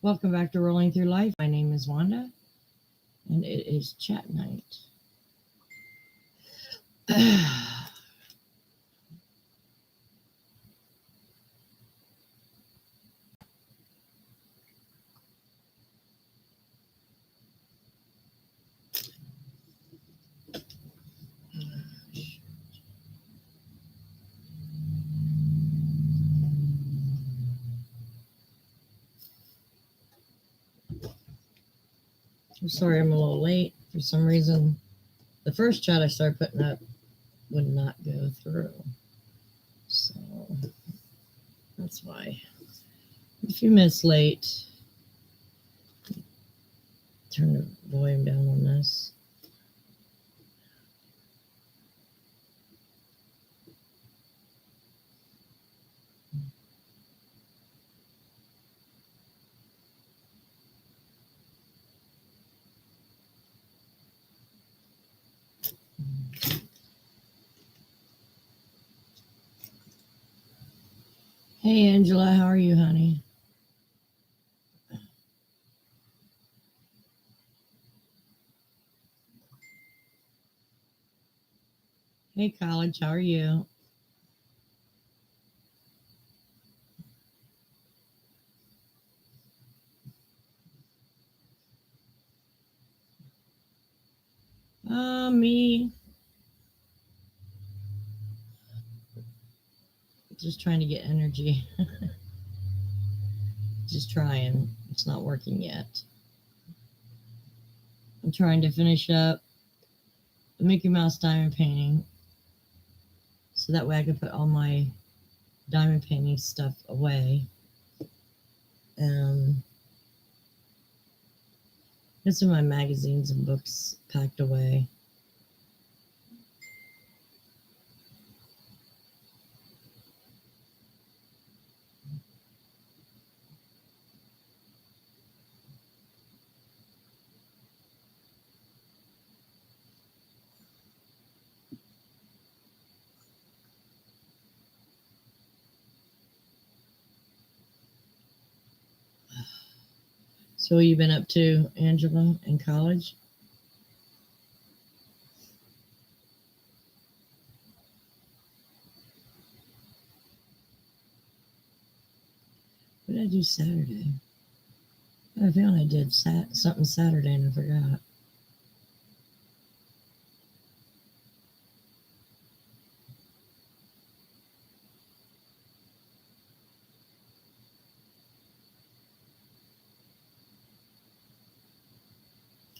Welcome back to Rolling Through Life. My name is Wanda, and it is chat night. I'm sorry I'm a little late. For some reason, the first chat I started putting up would not go through. So that's why. A few minutes late. Turn the volume down on this. Hey Angela, how are you, honey? Hey College, how are you? Me. Just trying to get energy. Just trying. It's not working yet. I'm trying to finish up the Mickey Mouse diamond painting so that way I can put all my diamond painting stuff away. Get some of my magazines and books packed away. So what you been up to, Angela, in college? What did I do Saturday? I found I did something Saturday and I forgot.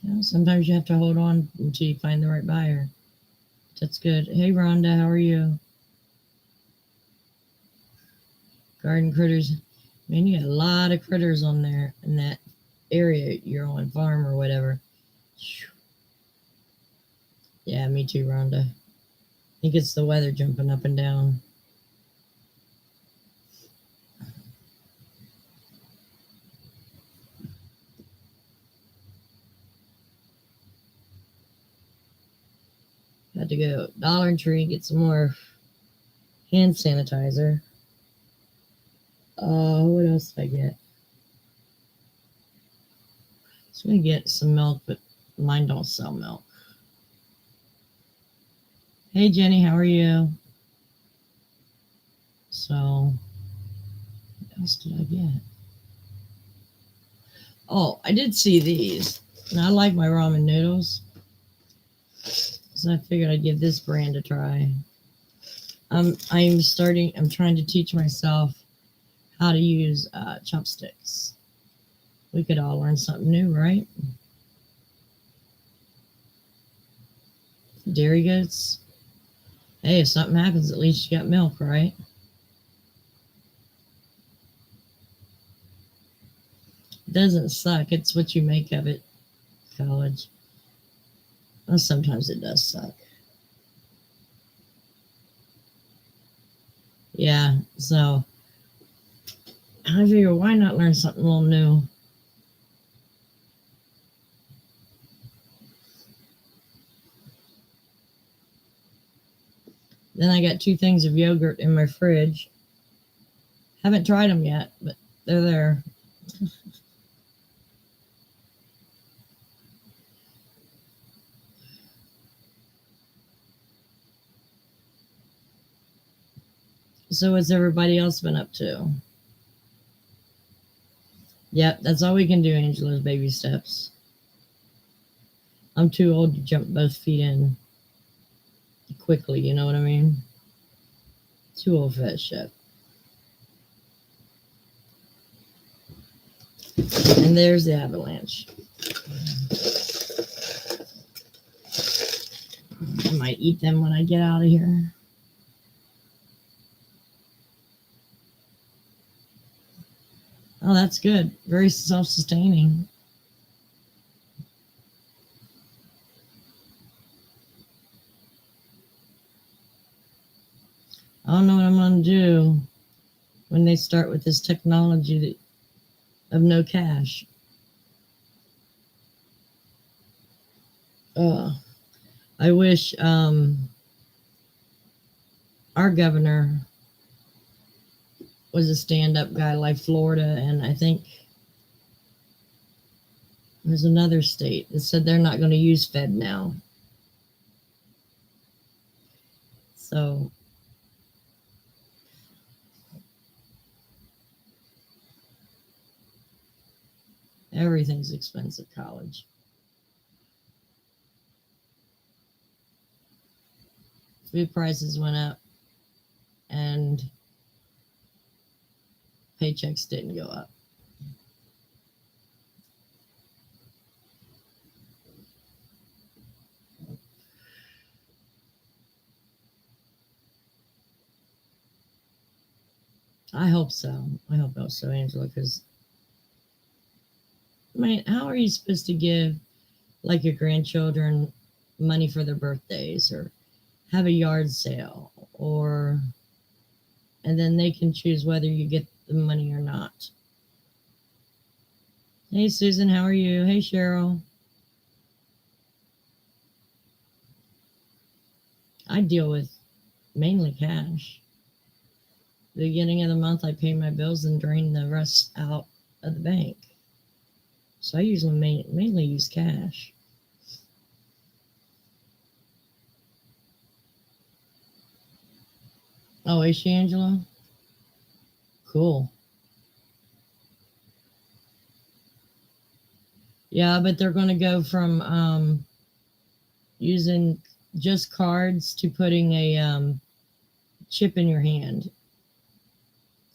You know, sometimes you have to hold on until you find the right buyer. That's good. Hey Rhonda, how are you? Garden critters. Man, you got a lot of critters on there in that area you're on, farm or whatever. Yeah, me too, Rhonda. I think it's the weather jumping up and down. Had to go Dollar Tree get some more hand sanitizer. What else did I get? I was gonna get some milk, but mine don't sell milk. Hey Jenny, how are you? So, what else did I get? Oh, I did see these. And I like my ramen noodles. So I figured I'd give this brand a try. I'm trying to teach myself how to use chopsticks. We could all learn something new, right? Dairy goats. Hey, if something happens, at least you got milk, right? It doesn't suck. It's what you make of it, college. Well, sometimes it does suck. Yeah, so I figure why not learn something a little new? Then I got 2 things of yogurt in my fridge. Haven't tried them yet, but they're there. So what's everybody else been up to? Yep, that's all we can do, Angela, is baby steps. I'm too old to jump both feet in quickly, you know what I mean? Too old for that shit. And there's the avalanche. I might eat them when I get out of here. Oh, that's good. Very self-sustaining. I don't know what I'm going to do when they start with this technology of no cash. I wish our governor was a stand-up guy like Florida, and I think there's another state that said they're not going to use Fed now. So everything's expensive, college. Food prices went up and paychecks didn't go up. I hope so. I hope so, Angela, because I mean, how are you supposed to give like your grandchildren money for their birthdays or have a yard sale and then they can choose whether you get the money or not? Hey, Susan, how are you? Hey, Cheryl. I deal with mainly cash. The beginning of the month, I pay my bills and drain the rest out of the bank. So I usually mainly use cash. Oh, is she, Angela? Cool. Yeah, but they're going to go from using just cards to putting a chip in your hand.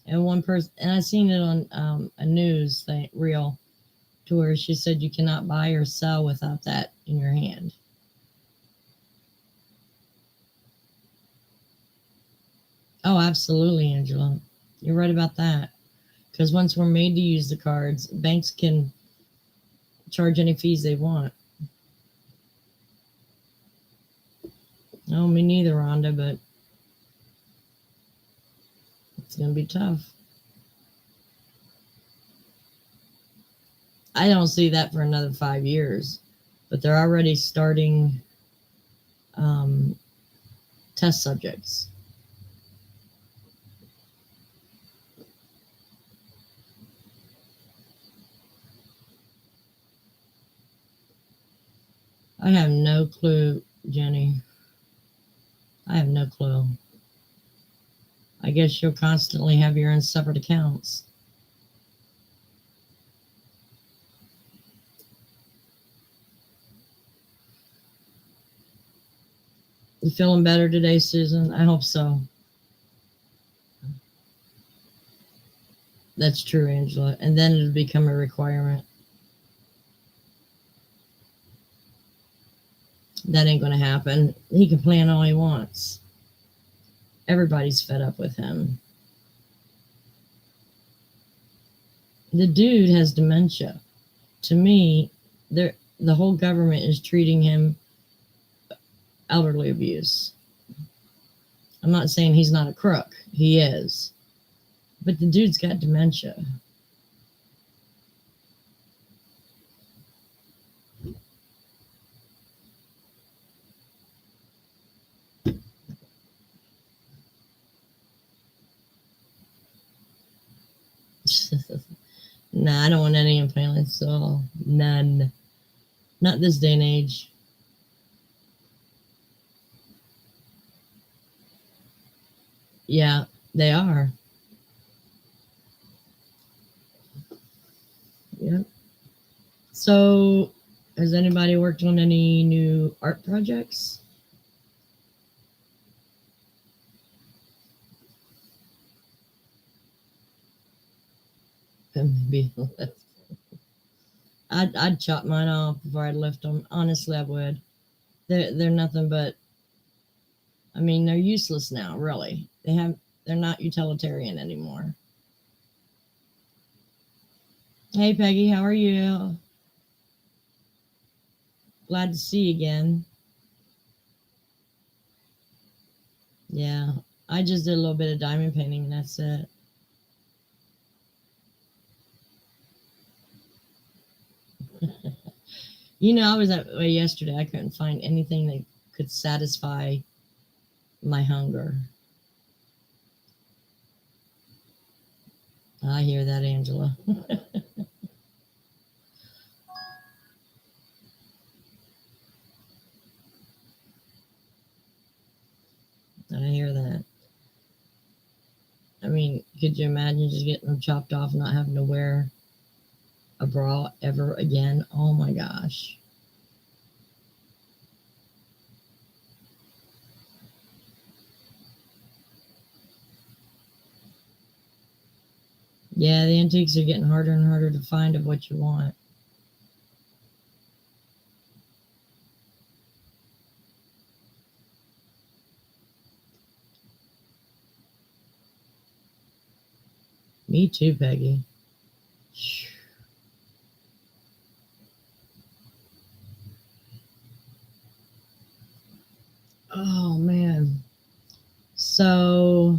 And one person, and I seen it on a news thing, reel, to where she said you cannot buy or sell without that in your hand. Oh, absolutely, Angela. You're right about that. Because once we're made to use the cards, banks can charge any fees they want. No, me neither, Rhonda, but it's going to be tough. I don't see that for another 5 years, but they're already starting test subjects. I have no clue, Jenny. I have no clue. I guess you'll constantly have your own separate accounts. You feeling better today, Susan? I hope so. That's true, Angela. And then it'll become a requirement. That ain't going to happen. He can plan all he wants. Everybody's fed up with him. The dude has dementia. To me, the whole government is treating him elderly abuse. I'm not saying he's not a crook. He is. But the dude's got dementia. Nah, I don't want any implants at all. None. Not this day and age. Yeah. They are. Yep. So, has anybody worked on any new art projects? Maybe. I'd chop mine off before I'd lift them. Honestly, I would. They're nothing but. I mean, they're useless now. Really, they're not utilitarian anymore. Hey, Peggy, how are you? Glad to see you again. Yeah, I just did a little bit of diamond painting, and that's it. I was that way yesterday. I couldn't find anything that could satisfy my hunger. I hear that, Angela. I hear that. I mean, could you imagine just getting them chopped off and not having to wear a bra ever again? Oh my gosh. Yeah, the antiques are getting harder and harder to find of what you want. Me too, Peggy. Oh man. So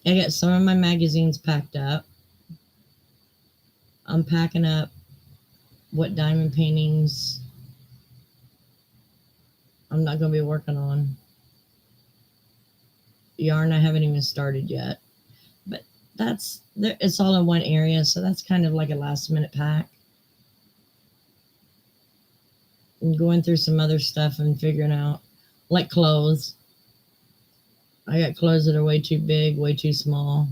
I got some of my magazines packed up. I'm packing up what diamond paintings I'm not going to be working on. Yarn I haven't even started yet. But it's all in one area, so that's kind of like a last minute pack. And going through some other stuff and figuring out, like clothes. I got clothes that are way too big, way too small.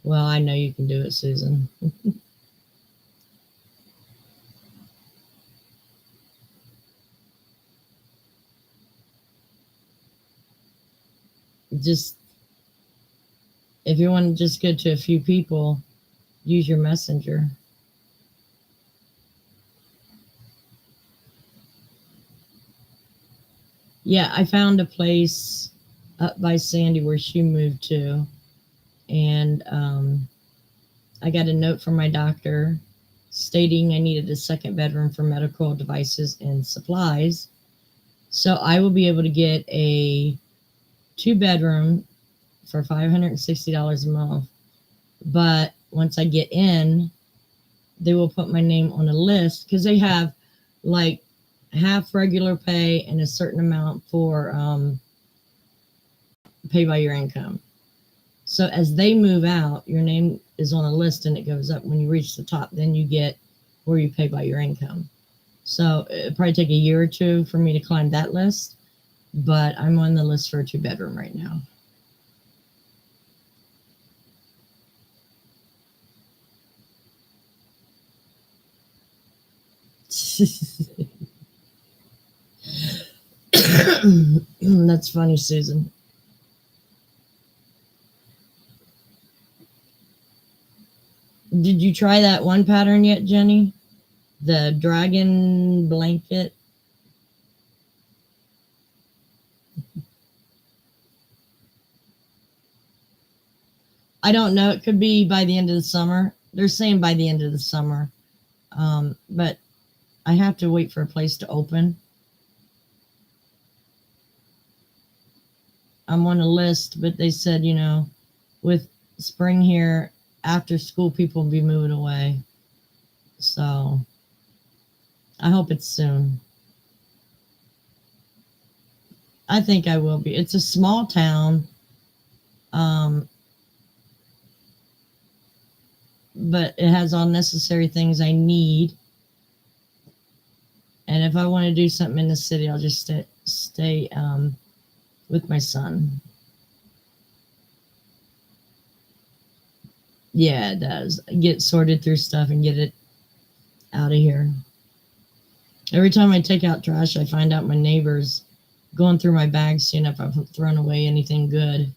Well, I know you can do it, Susan. Just if you want to just go to a few people, use your messenger. Yeah, I found a place up by Sandy where she moved to, and I got a note from my doctor stating I needed a second bedroom for medical devices and supplies. So I will be able to get a 2 bedroom for $560 a month. But once I get in, they will put my name on a list because they have like half regular pay and a certain amount for pay by your income. So as they move out, your name is on a list and it goes up. When you reach the top, then you get where you pay by your income. So it'll probably take a year or two for me to climb that list, but I'm on the list for a 2 bedroom right now. That's funny, Susan. Did you try that one pattern yet, Jenny? The dragon blanket? I don't know. It could be by the end of the summer. They're saying by the end of the summer. But I have to wait for a place to open. I'm on a list, but they said, with spring here, after school, people will be moving away. So I hope it's soon. I think I will be. It's a small town. Um, but it has all necessary things I need. And if I want to do something in the city, I'll just stay with my son. Yeah, it does. Get sorted through stuff and get it out of here. Every time I take out trash, I find out my neighbors going through my bags, seeing if I've thrown away anything good.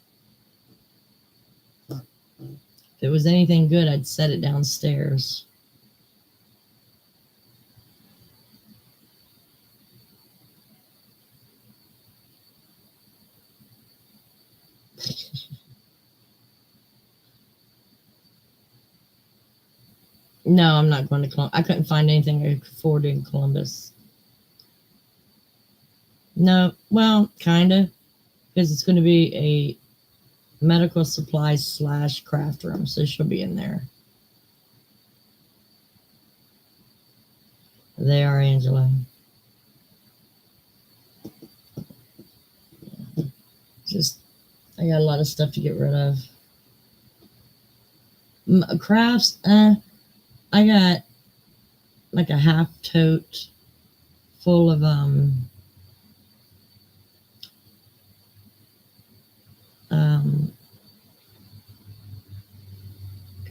If it was anything good, I'd set it downstairs. No, I'm not going to Columbus. I couldn't find anything I could afford in Columbus. No, well, kind of, because it's going to be a medical supplies / craft room, so she'll be in there. They are, Angela. Just, I got a lot of stuff to get rid of. Crafts, I got like a half tote full of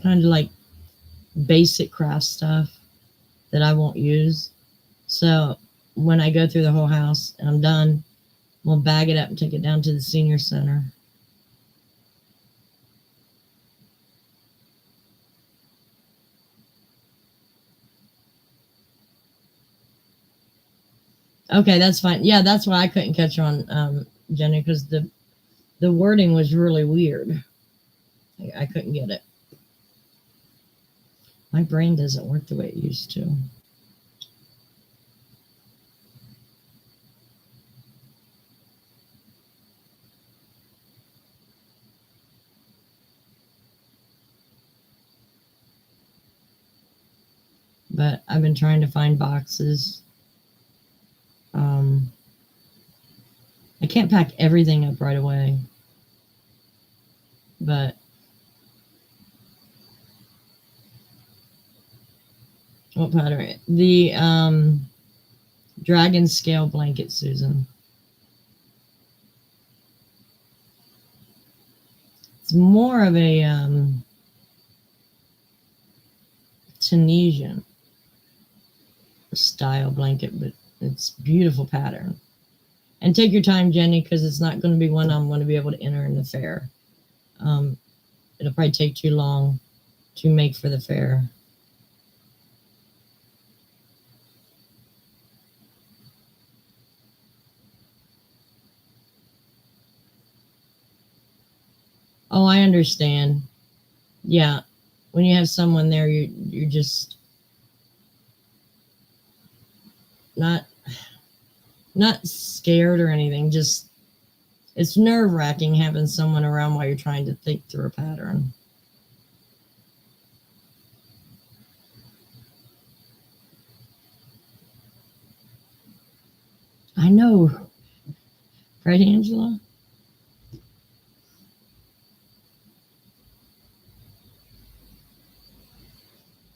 kind of like basic craft stuff that I won't use. So when I go through the whole house and I'm done, we'll bag it up and take it down to the senior center. Okay, that's fine. Yeah, that's why I couldn't catch on, Jenny, because the wording was really weird. I couldn't get it. My brain doesn't work the way it used to. But I've been trying to find boxes. I can't pack everything up right away. But what pattern? The dragon scale blanket, Susan. It's more of a Tunisian style blanket, but it's beautiful pattern. And take your time, Jenny, because it's not going to be one I'm going to be able to enter in the fair. It'll probably take too long to make for the fair. Oh, I understand. Yeah, when you have someone there, you're just not scared or anything. Just it's nerve-wracking having someone around while you're trying to think through a pattern. I know, right, Angela?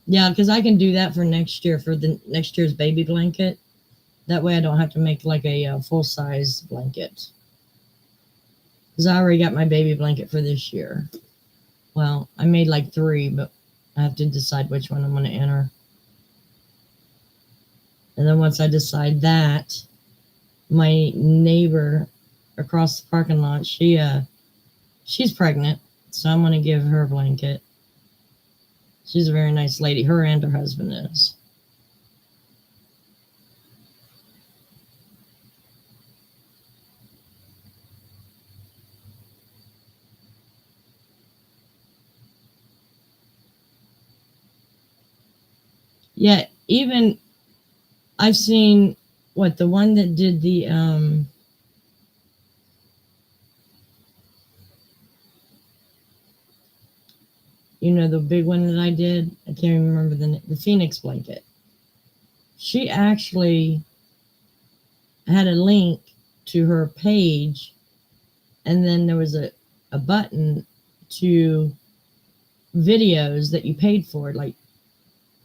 Yeah, because I can do that for next year, for the next year's baby blanket. That way I don't have to make like a full-size blanket. Because I already got my baby blanket for this year. Well, I made like 3, but I have to decide which one I'm going to enter. And then once I decide that, my neighbor across the parking lot, she's pregnant, so I'm going to give her a blanket. She's a very nice lady. Her and her husband is. Yeah, even I've seen the one that did the the big one that I did. I can't even remember the Phoenix blanket. She actually had a link to her page, and then there was a button to videos that you paid for. Like,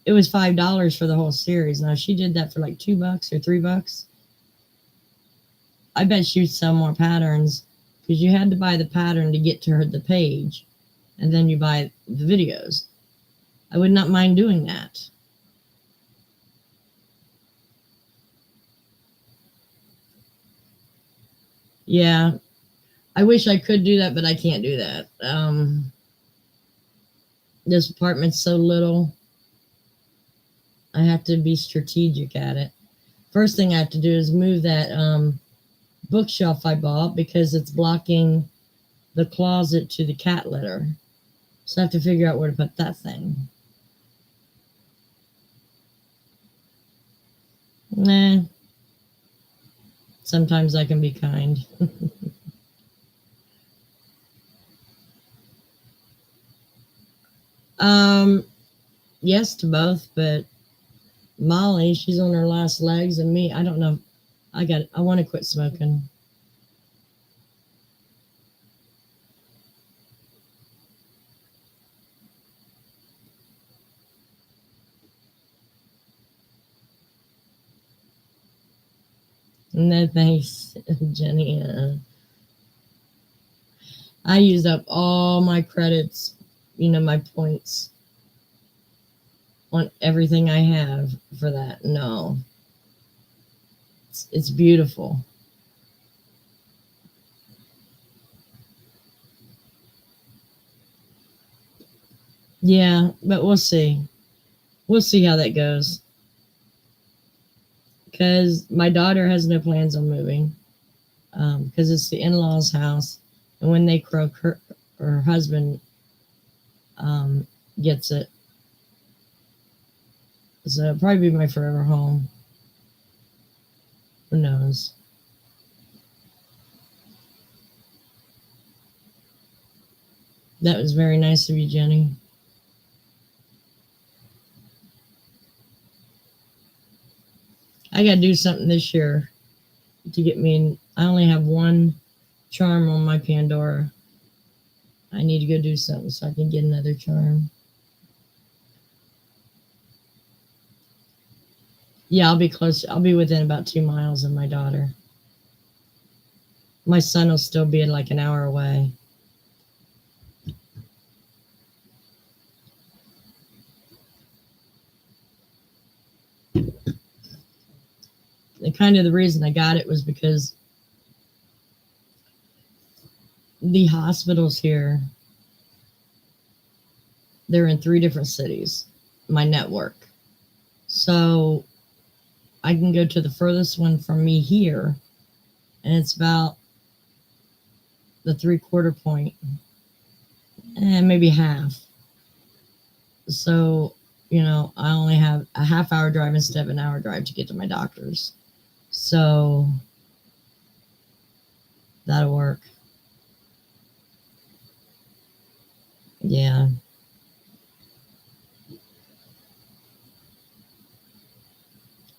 it was $5 for the whole series. Now, if she did that for like $2 or $3, I bet she'd sell more patterns, because you had to buy the pattern to get to her the page, and then you buy the videos. I would not mind doing that. Yeah, I wish I could do that, but I can't do that. This apartment's so little, I have to be strategic at it. First thing I have to do is move that bookshelf I bought, because it's blocking the closet to the cat litter. So I have to figure out where to put that thing. Nah. Sometimes I can be kind. Yes to both, but Molly, she's on her last legs, and me, I don't know. I want to quit smoking. No thanks, Jenny. I used up all my credits, my points on everything I have for that. No, it's beautiful. Yeah, but we'll see. We'll see how that goes. Because my daughter has no plans on moving, because it's the in-laws' house, and when they croak, her husband gets it. So it'll probably be my forever home. Who knows? That was very nice of you, Jenny. I got to do something this year to get me in. I only have one charm on my Pandora. I need to go do something so I can get another charm. Yeah, I'll be close. I'll be within about 2 miles of my daughter. My son will still be like an hour away. And kind of the reason I got it was because the hospitals here, they're in 3 different cities, my network. So I can go to the furthest one from me here, and it's about the 3/4 point, and maybe half. So, I only have a half-hour drive instead of an hour drive to get to my doctor's. So that'll work. Yeah.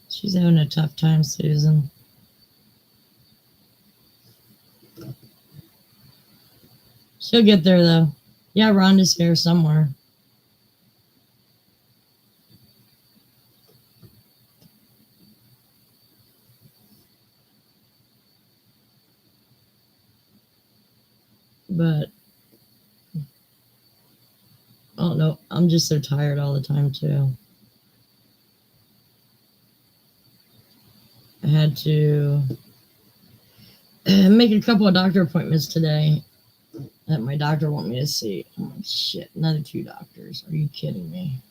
She's having a tough time, Susan. She'll get there, though. Yeah, Rhonda's here somewhere. But I don't know. I'm just so tired all the time, too. I had to make a couple of doctor appointments today that my doctor want me to see. I'm like, shit, another 2 doctors. Are you kidding me?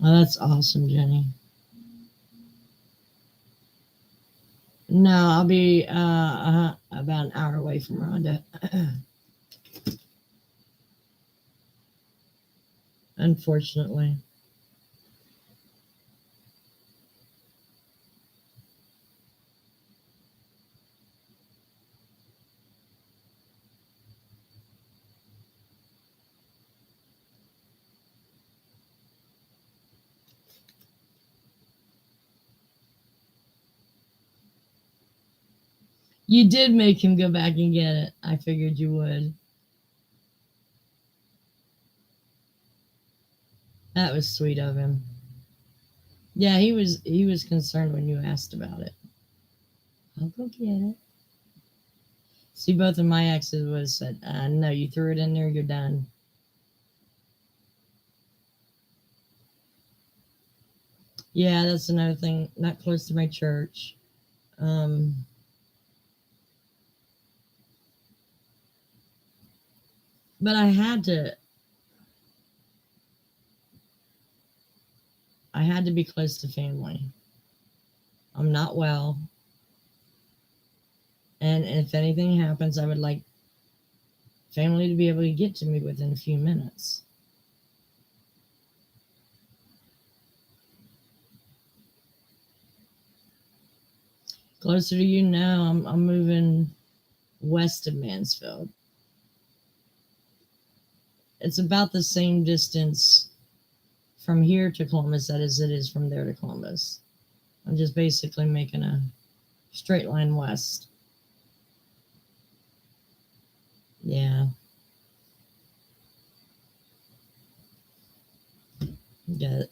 Oh, that's awesome, Jenny. No, I'll be about an hour away from Rhonda. Unfortunately. You did make him go back and get it. I figured you would. That was sweet of him. Yeah, he was concerned when you asked about it. I'll go get it. See, both of my exes would have said, no, you threw it in there, you're done. Yeah, that's another thing. Not close to my church. Um, but I had to be close to family. I'm not well. And if anything happens, I would like family to be able to get to me within a few minutes. Closer to you now, I'm moving west of Mansfield. It's about the same distance from here to Columbus as it is from there to Columbus. I'm just basically making a straight line west. Yeah. Yeah.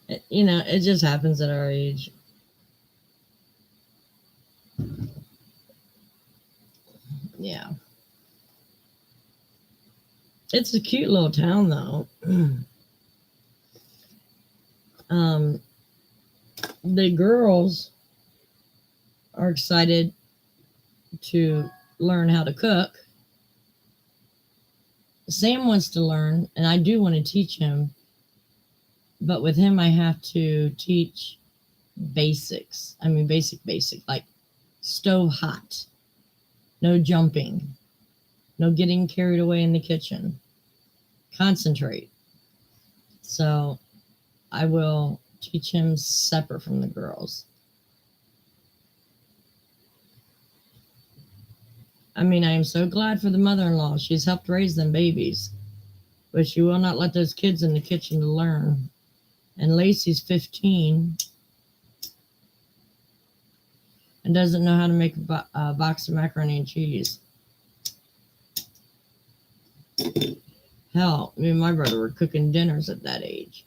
It just happens at our age. Yeah. It's a cute little town, though. um, the girls are excited to learn how to cook. Sam wants to learn, and I do want to teach him, but with him, I have to teach basics. I mean, basic, like stove hot, no jumping, no getting carried away in the kitchen, concentrate. So I will teach him separate from the girls. I mean, I am so glad for the mother-in-law. She's helped raise them babies, but she will not let those kids in the kitchen to learn. And Lacey's 15 and doesn't know how to make a box of macaroni and cheese. Hell, me and my brother were cooking dinners at that age.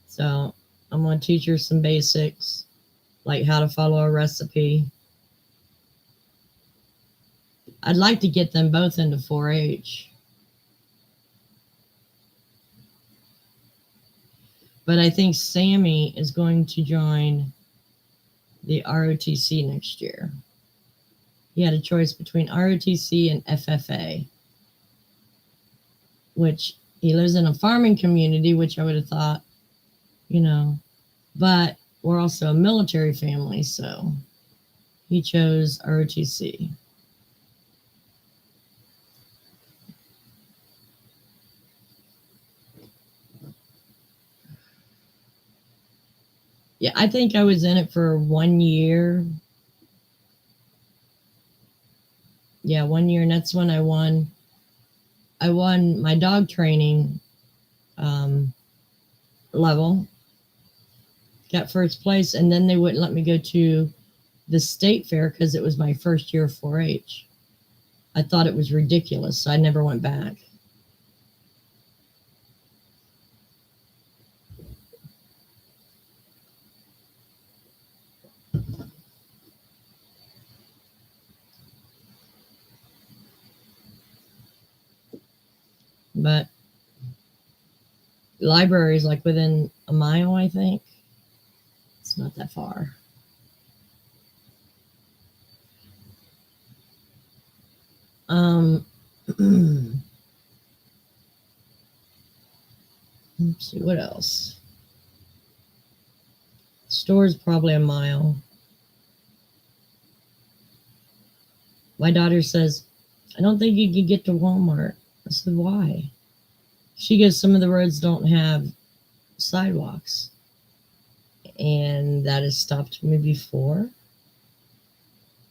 So I'm going to teach her some basics, like how to follow a recipe. I'd like to get them both into 4-H. But I think Sammy is going to join the ROTC next year. He had a choice between ROTC and FFA, which he lives in a farming community, which I would have thought, but we're also a military family, so he chose ROTC. Yeah, I think I was in it for 1 year. Yeah, 1 year, and that's when I won. I won my dog training level, got first place, and then they wouldn't let me go to the state fair because it was my first year of 4-H. I thought it was ridiculous, so I never went back. But the library is like within a mile, I think. It's not that far. Let's see, what else? Store's probably a mile. My daughter says, I don't think you could get to Walmart. I said, why? She goes, some of the roads don't have sidewalks. And that has stopped me before.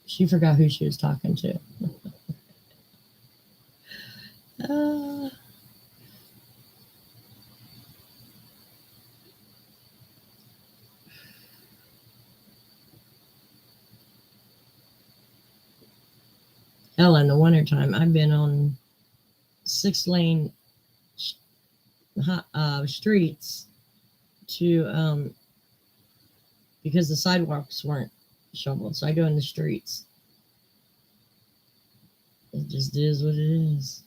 She forgot who she was talking to. Hell, in the wintertime, I've been on 6 lane streets to because the sidewalks weren't shoveled. So I go in the streets. It just is what it is.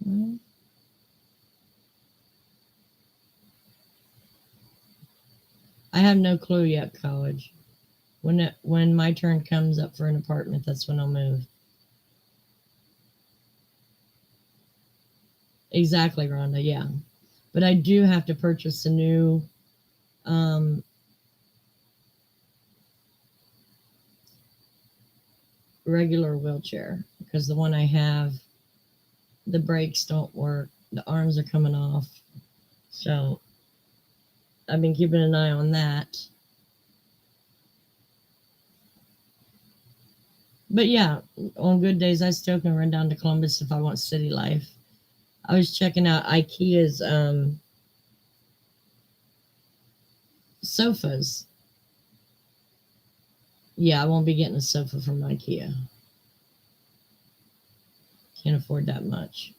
Well, I have no clue yet, college. When my turn comes up for an apartment, that's when I'll move. Exactly, Rhonda. Yeah, but I do have to purchase a new um, regular wheelchair because the one I have, the brakes don't work. The arms are coming off. So I've been keeping an eye on that. But yeah, on good days, I still can run down to Columbus if I want city life. I was checking out IKEA's sofas. Yeah, I won't be getting a sofa from IKEA. Can't afford that much.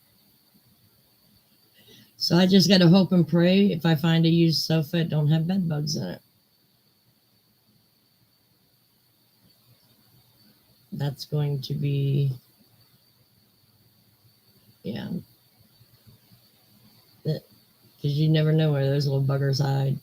So I just got to hope and pray if I find a used sofa, it don't have bed bugs in it. That's going to be, yeah, because you never know where those little buggers hide.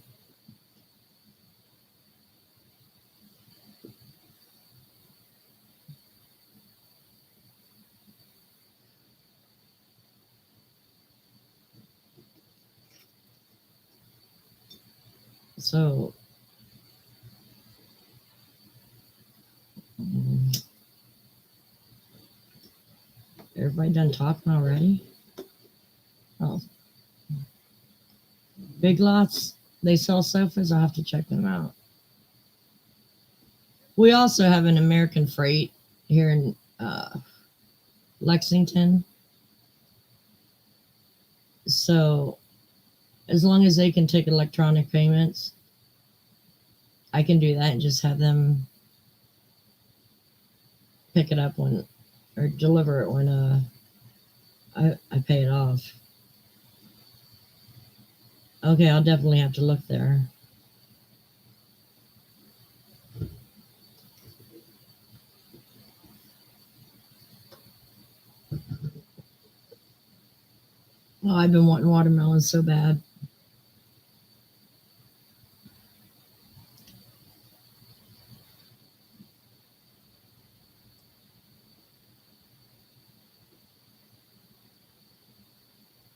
So, everybody done talking already? Oh, Big Lots, they sell sofas. I'll have to check them out. We also have an American Freight here in Lexington. So, as long as they can take electronic payments, I can do that and just have them pick it up when, or deliver it when I pay it off. Okay, I'll definitely have to look there. Oh, I've been wanting watermelon so bad.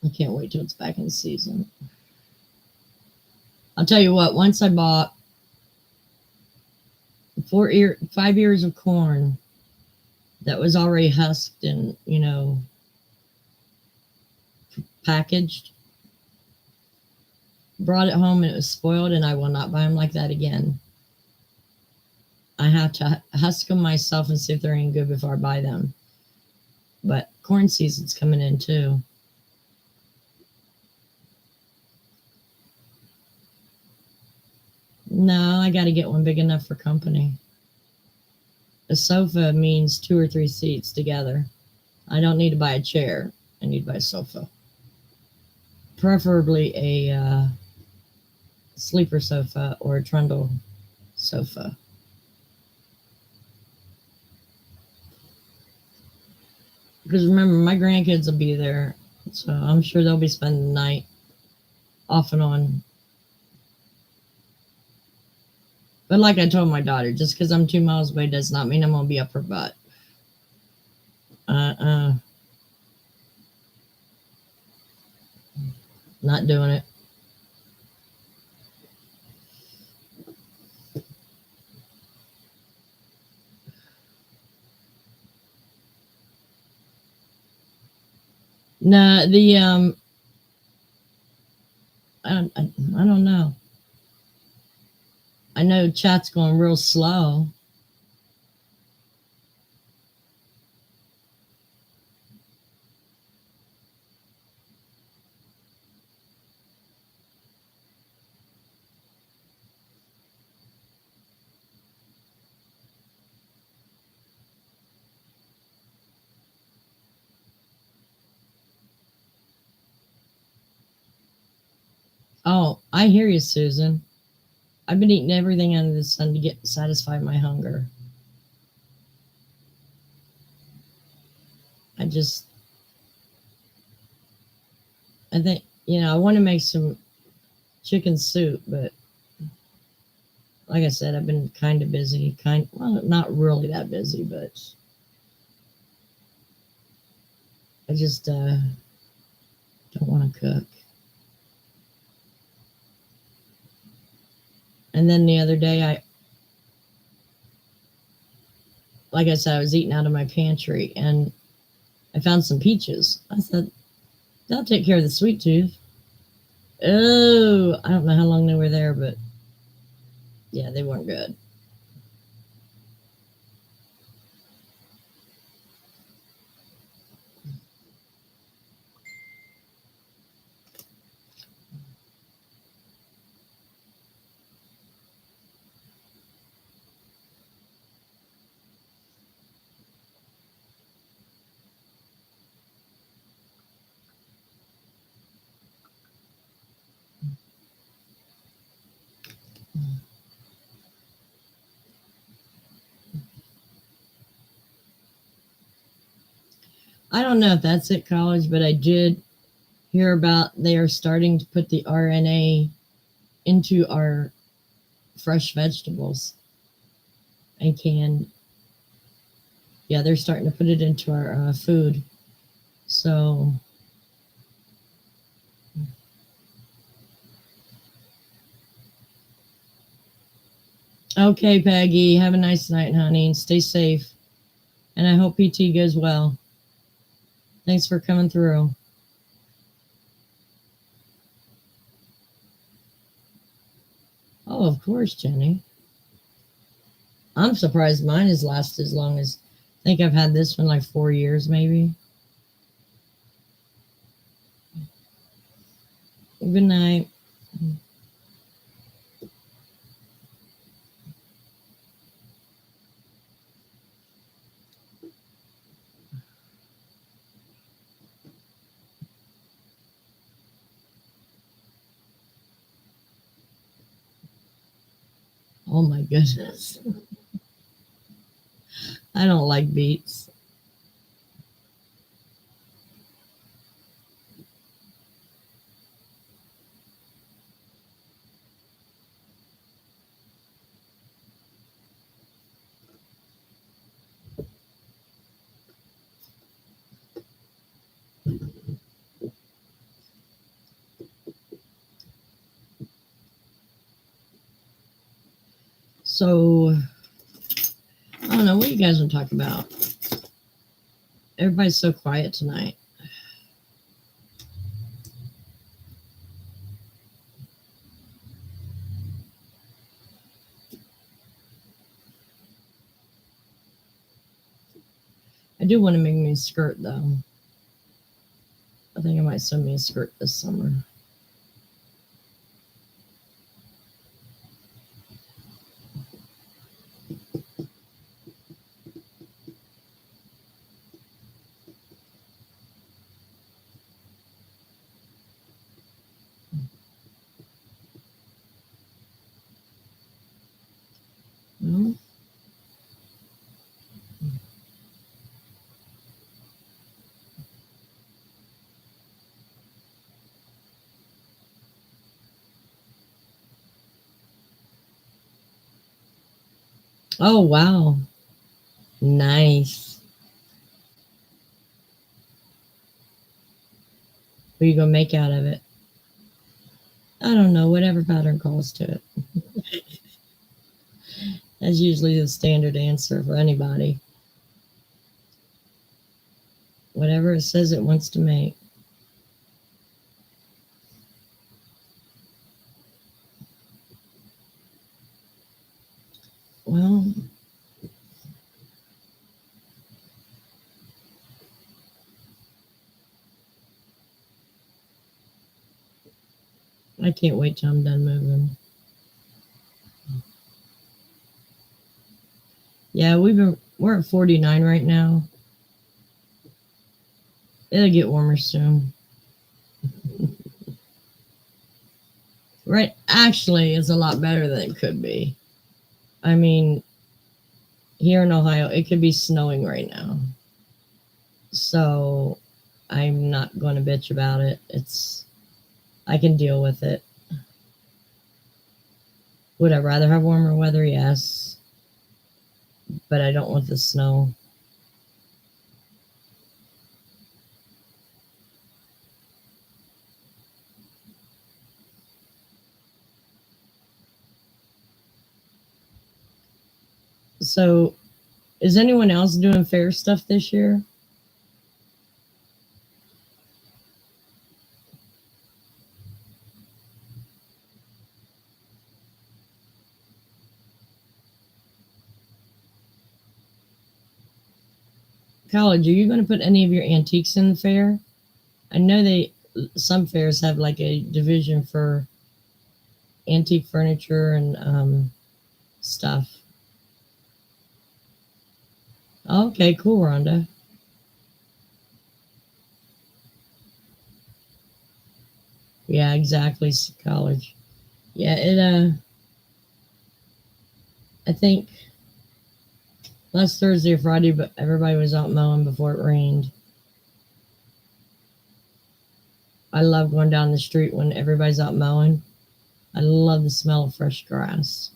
I can't wait till it's back in season. I'll tell you what, once I bought 5 ears of corn that was already husked and, packaged, brought it home and it was spoiled, and I will not buy them like that again. I have to husk them myself and see if they're any good before I buy them. But corn season's coming in too. No, I got to get one big enough for company. A sofa means 2 or 3 seats together. I don't need to buy a chair. I need to buy a sofa. Preferably a sleeper sofa or a trundle sofa. Because remember, my grandkids will be there, so I'm sure they'll be spending the night off and on. But like I told my daughter, just because I'm 2 miles away does not mean I'm going to be up her butt. Not doing it. No, I don't know. I know chat's going real slow. Oh, I hear you, Susan. I've been eating everything under the sun to get satisfy my hunger. I just, I think, I want to make some chicken soup, but like I said, I've been kind of busy. Well, not really that busy, but I just don't want to cook. And then the other day, like I said, I was eating out of my pantry and I found some peaches. I said, that'll take care of the sweet tooth. Oh, I don't know how long they were there, but yeah, they weren't good. I don't know if that's at college, but I did hear about they are starting to put the RNA into our fresh vegetables and canned. Yeah, they're starting to put it into our food. So, okay, Peggy, have a nice night, honey, and stay safe. And I hope PT goes well. Thanks for coming through. Oh, of course, Jenny. I'm surprised mine has lasted as long as I think I've had this one like 4 years, maybe. Good night. Oh my goodness. I don't like beets. So, I don't know what you guys want to talk about. Everybody's so quiet tonight. I do want to make me a skirt though. I think I might sew me a skirt this summer. Well, oh wow. Nice. What are you gonna make out of it? I don't know, whatever pattern calls to it. That's usually the standard answer for anybody. Whatever it says it wants to make. Well, I can't wait till I'm done moving. Yeah, we're at 49 right now. It'll get warmer soon. right, actually, it's a lot better than it could be. I mean, here in Ohio, it could be snowing right now. So I'm not going to bitch about it. I can deal with it. Would I rather have warmer weather? Yes. But I don't want the snow. So is anyone else doing fair stuff this year? College, are you going to put any of your antiques in the fair? I know some fairs have like a division for antique furniture and stuff. Okay, cool, Rhonda. Yeah, exactly. College. Yeah, I think last Thursday or Friday, but everybody was out mowing before it rained. I love going down the street when everybody's out mowing. I love the smell of fresh grass.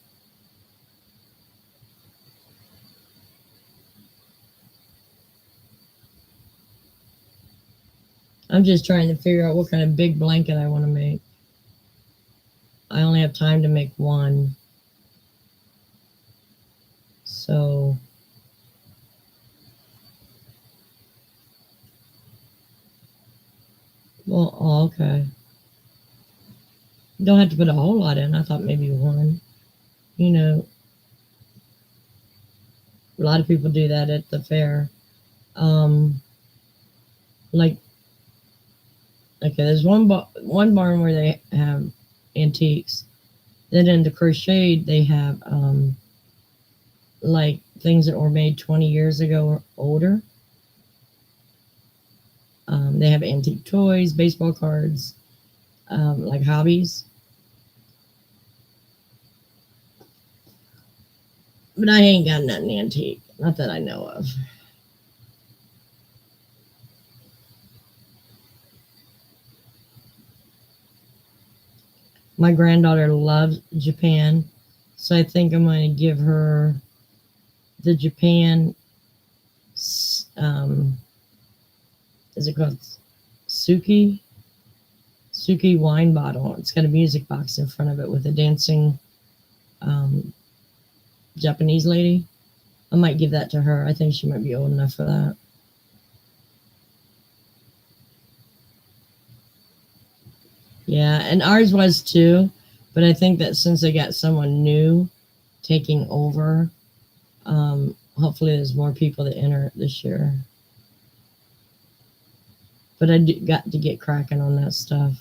I'm just trying to figure out what kind of big blanket I want to make. I only have time to make one. So, well, oh, okay. You don't have to put a whole lot in. I thought maybe one. You know, a lot of people do that at the fair. Um, like, okay, there's one barn where they have antiques. Then in the crocheted, they have like things that were made 20 years ago or older. They have antique toys, baseball cards, like hobbies. But I ain't got nothing antique. Not that I know of. My granddaughter loves Japan, so I think I'm going to give her the Japan, um, is it called Suki? Suki wine bottle. It's got a music box in front of it with a dancing um, Japanese lady. I might give that to her. I think she might be old enough for that. Yeah, and ours was too, but I think that since they got someone new taking over, hopefully there's more people that enter it this year. But got to get cracking on that stuff.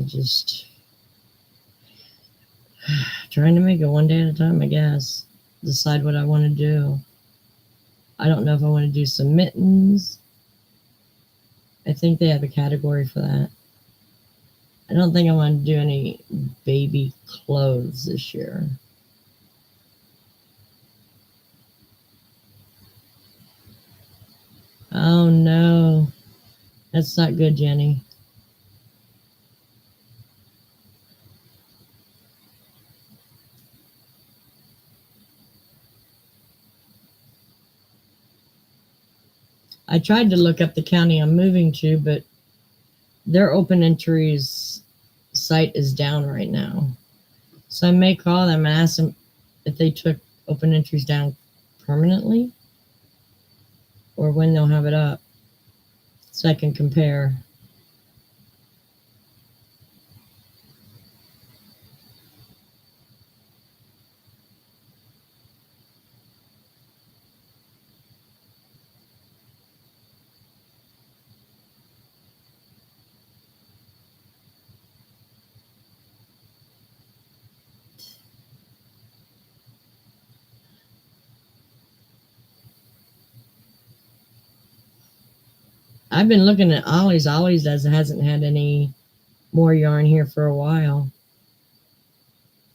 Just trying to make it one day at a time, I guess. Decide what I want to do. I don't know if I want to do some mittens. I think they have a category for that. I don't think I want to do any baby clothes this year. Oh no, that's not good, Jenny. I tried to look up the county I'm moving to, but their open entries site is down right now. So I may call them and ask them if they took open entries down permanently or when they'll have it up so I can compare. I've been looking at Ollie's. Ollie's hasn't had any more yarn here for a while.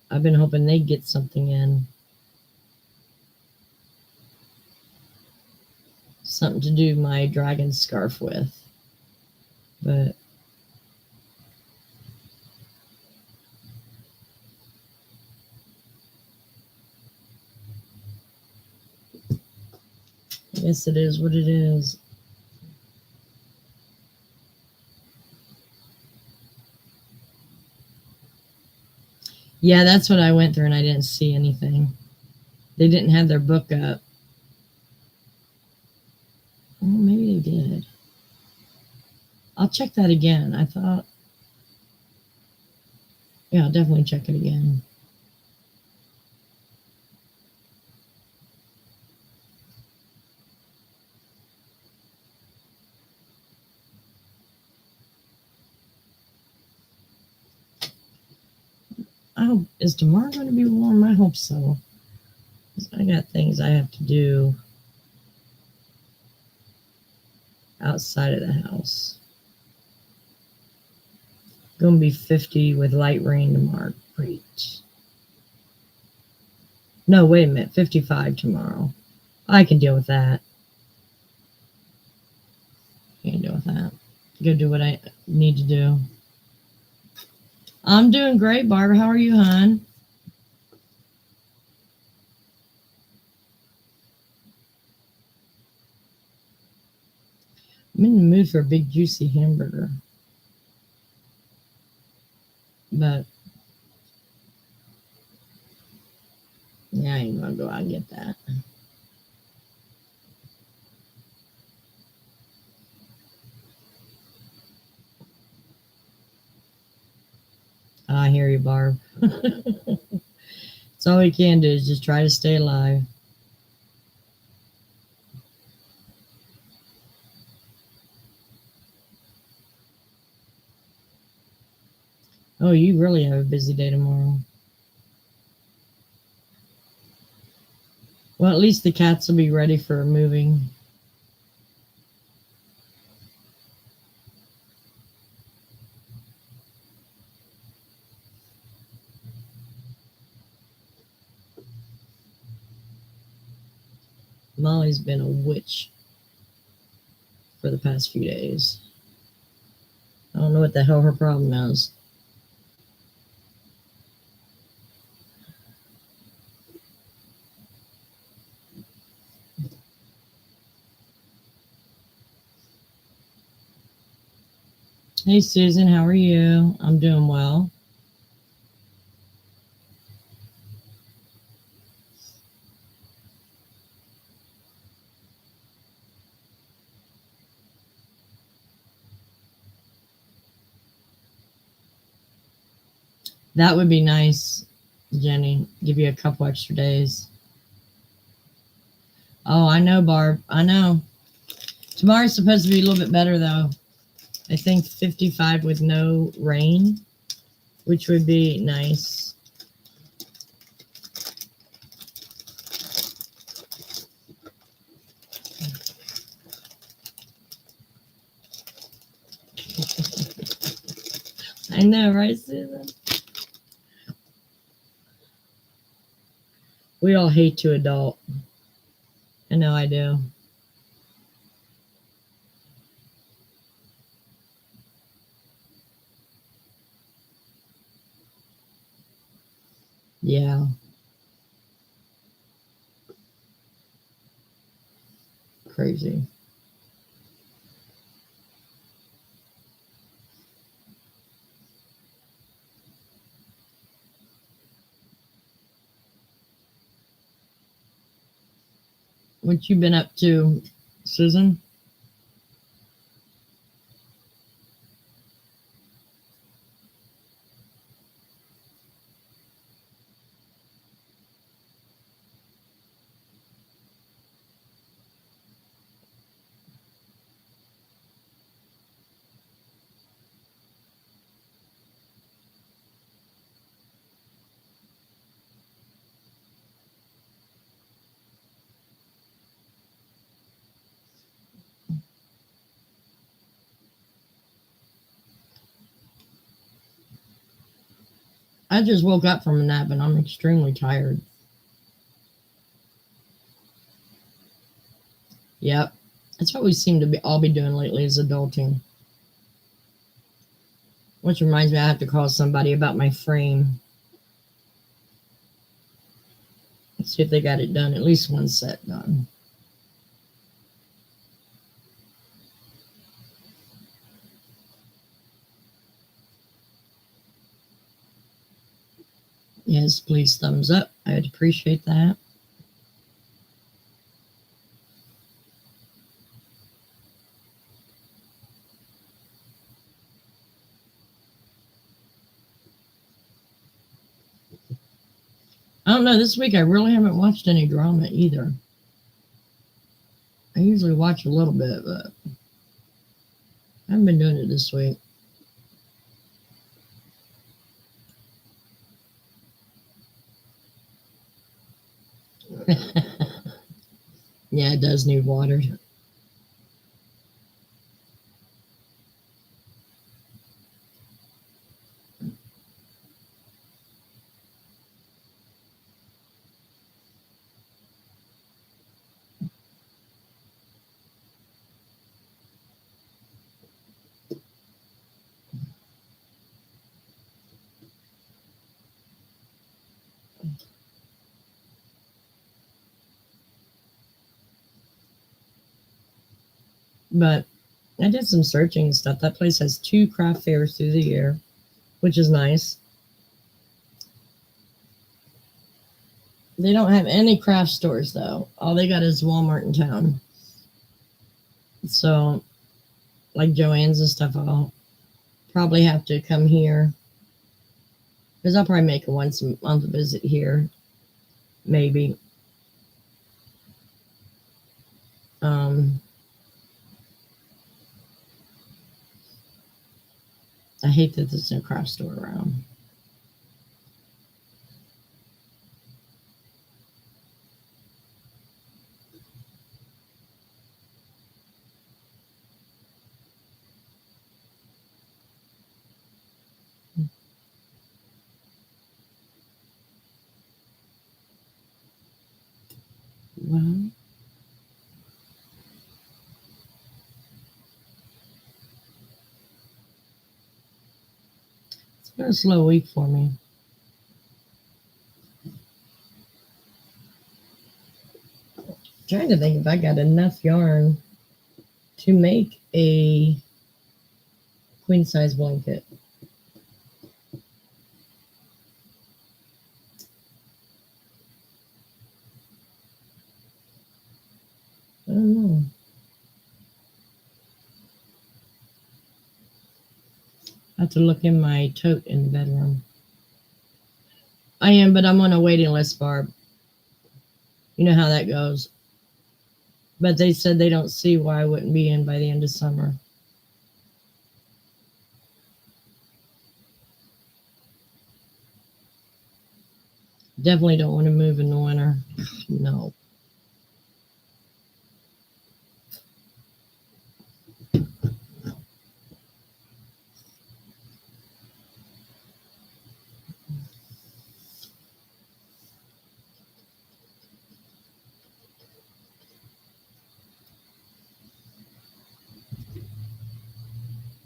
I've been hoping they'd get something in. Something to do my dragon scarf with. But I guess it is what it is. Yeah, that's what I went through and I didn't see anything. They didn't have their book up. Well, maybe they did. I'll check that again. I thought, yeah, I'll definitely check it again. Is tomorrow going to be warm? I hope so. I got things I have to do outside of the house. Going to be 50 with light rain tomorrow. Great. No, wait a minute. 55 tomorrow. I can deal with that. I can deal with that. Go do what I need to do. I'm doing great, Barbara. How are you, hon? I'm in the mood for a big, juicy hamburger. But, yeah, I ain't going to go out and get that. I hear you, Barb. It's all we can do is just try to stay alive. Oh, you really have a busy day tomorrow. Well, at least the cats will be ready for moving. Molly's been a witch for the past few days. I don't know what the hell her problem is. Hey, Susan, how are you? I'm doing well. That would be nice, Jenny. Give you a couple extra days. Oh, I know, Barb. I know. Tomorrow's supposed to be a little bit better, though. I think 55 with no rain, which would be nice. I know, right, Susan? We all hate to adult. I know I do. Yeah. Crazy. What you been up to, Susan? I just woke up from a nap and I'm extremely tired. Yep. That's what we seem to be all be doing lately is adulting. Which reminds me I have to call somebody about my frame. Let's see if they got it done. At least one set done. Yes, please thumbs up. I'd appreciate that. I don't know. This week I really haven't watched any drama either. I usually watch a little bit, but I haven't been doing it this week. Yeah, it does need water. But I did some searching and stuff. That place has 2 craft fairs through the year, which is nice. They don't have any craft stores though. All they got is Walmart in town. So, like Joann's and stuff, I'll probably have to come here because I'll probably make a once a month visit here, maybe. Um, I hate that there's no craft store around. Well, it's been a slow week for me. Trying to think if I got enough yarn to make a queen size blanket. I don't know. I have to look in my tote in the bedroom. I am, but I'm on a waiting list, Barb. You know how that goes. But they said they don't see why I wouldn't be in by the end of summer. Definitely don't want to move in the winter. No.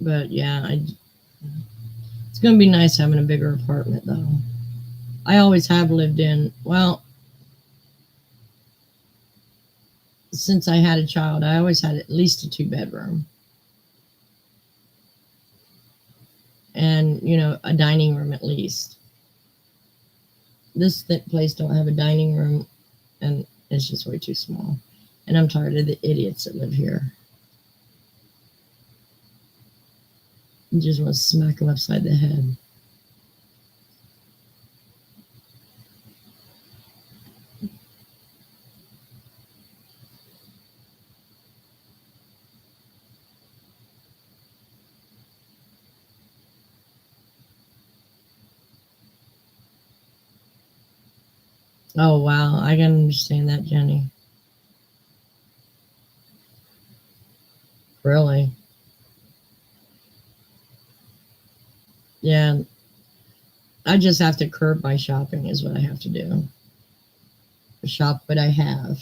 But yeah, it's going to be nice having a bigger apartment, though. I always have lived in, well, since I had a child, I always had at least a 2-bedroom. And, a dining room at least. This place don't have a dining room, and it's just way too small. And I'm tired of the idiots that live here. You just want to smack them upside the head. Oh, wow. I can understand that, Jenny. Really? Yeah. I just have to curb my shopping is what I have to do. Shop what I have.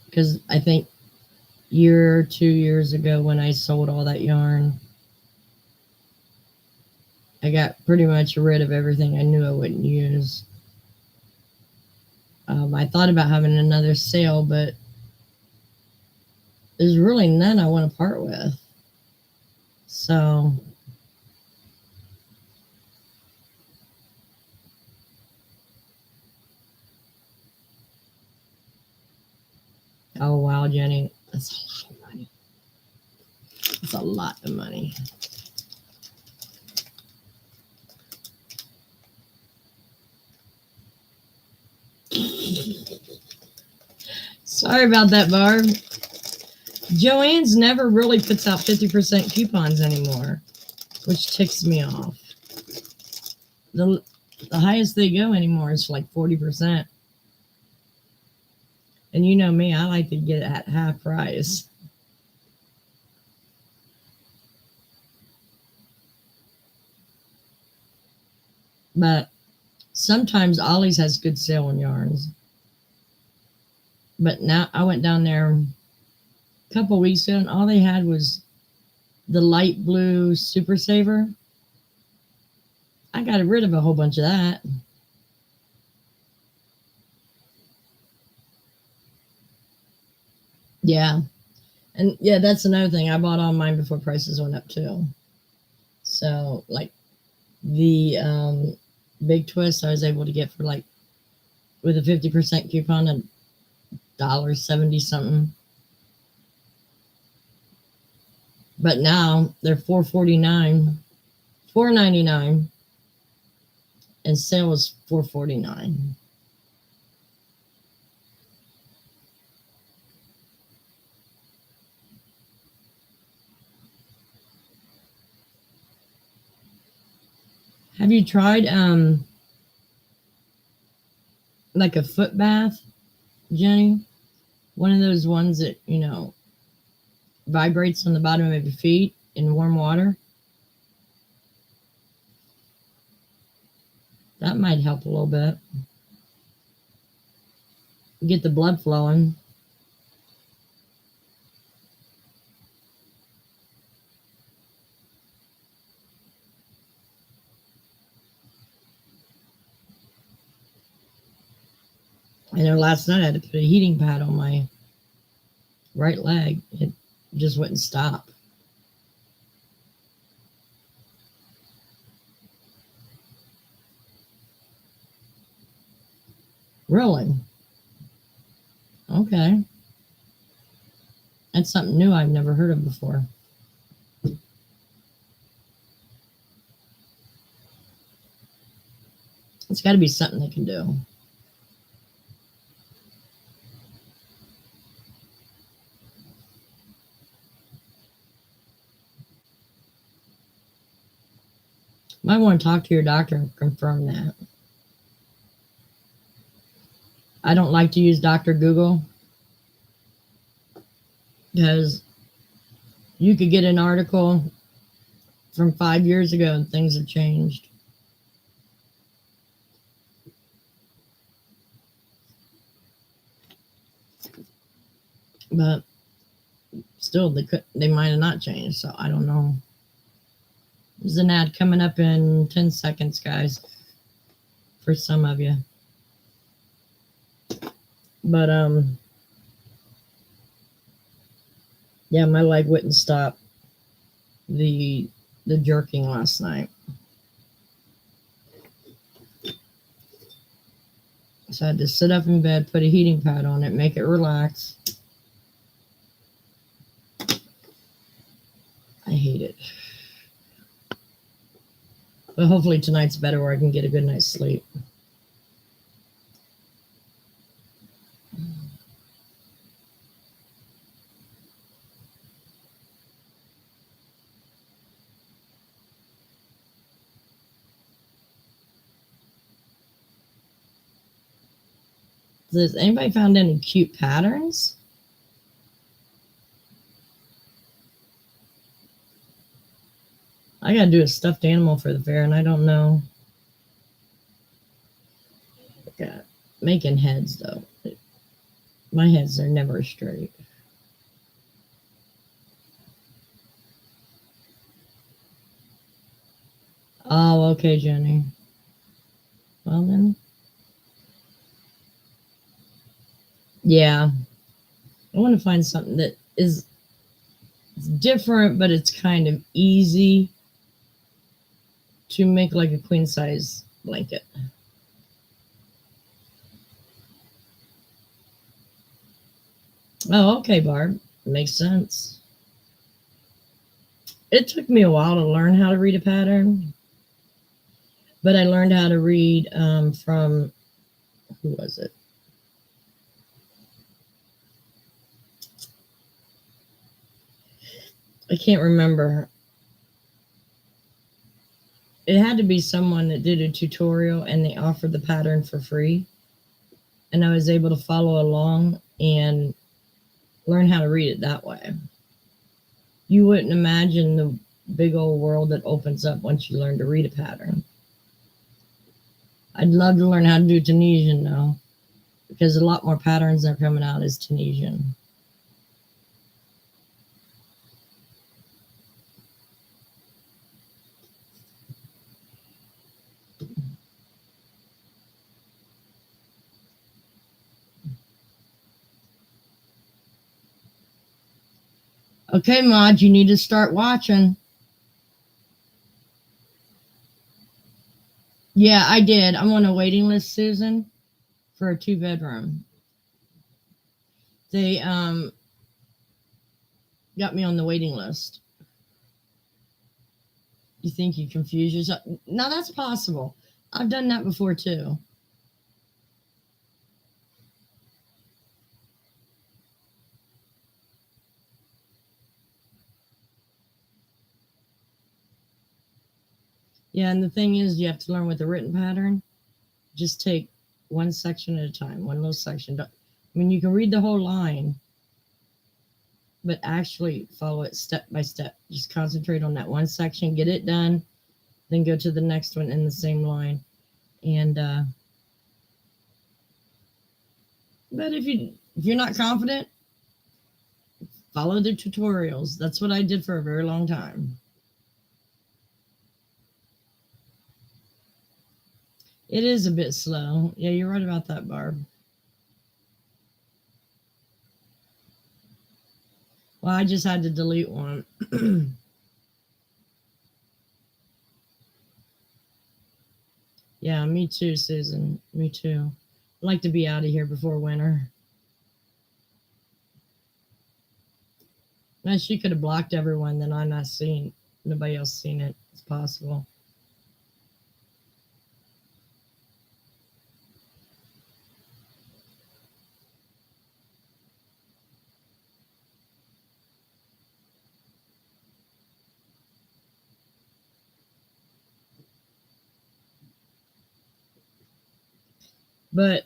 Because I think year or 2 years ago when I sold all that yarn, I got pretty much rid of everything I knew I wouldn't use. I thought about having another sale, but there's really none I want to part with. So, oh wow, Jenny, that's a lot of money. That's a lot of money. Sorry about that, Barb. Joann's never really puts out 50% coupons anymore, which ticks me off. The highest they go anymore is like 40%. And you know me, I like to get it at half price. But sometimes Ollie's has good sale on yarns. But now I went down there a couple weeks ago and all they had was the light blue Super Saver. I got rid of a whole bunch of that. Yeah. And yeah, that's another thing. I bought all mine before prices went up too. So like the big twist I was able to get for like with a 50% coupon $1.70 something. But now they're $4.49, $4.99, and sale was $4.49. Have you tried like a foot bath, Jenny? One of those ones that, vibrates on the bottom of your feet in warm water? That might help a little bit. Get the blood flowing. I know last night I had to put a heating pad on my right leg. It just wouldn't stop. Really? Okay. That's something new I've never heard of before. It's got to be something they can do. Might want to talk to your doctor and confirm that. I don't like to use Dr. Google because you could get an article from 5 years ago and things have changed. But still, they might have not changed, so I don't know. There's an ad coming up in 10 seconds, guys, for some of you. But, yeah, my leg wouldn't stop the jerking last night. So I had to sit up in bed, put a heating pad on it, make it relax. I hate it. But hopefully tonight's better where I can get a good night's sleep. Has anybody found any cute patterns? I gotta do a stuffed animal for the fair, and I don't know. Okay. Making heads though. My heads are never straight. Oh, okay, Jenny. Well then. Yeah. I want to find something that is different, but it's kind of easy to make like a queen size blanket. Oh, okay, Barb. Makes sense. It took me a while to learn how to read a pattern, but I learned how to read from, who was it? I can't remember. It had to be someone that did a tutorial and they offered the pattern for free. And I was able to follow along and learn how to read it that way. You wouldn't imagine the big old world that opens up once you learn to read a pattern. I'd love to learn how to do Tunisian though, because a lot more patterns are coming out as Tunisian. Okay, Maud, you need to start watching. Yeah, I did. I'm on a waiting list, Susan, for a 2-bedroom. They got me on the waiting list. You think you confuse yourself? Now that's possible. I've done that before too. Yeah, and the thing is, you have to learn with the written pattern. Just take one section at a time, one little section. I mean, you can read the whole line, but actually follow it step by step. Just concentrate on that one section, get it done, then go to the next one in the same line. And but if you're not confident, follow the tutorials. That's what I did for a very long time. It is a bit slow. Yeah, you're right about that, Barb. Well, I just had to delete one. Yeah, me too, Susan. Me too. I'd like to be out of here before winter. Now, she could have blocked everyone, then I'm not seeing, nobody else seen it. It's possible. But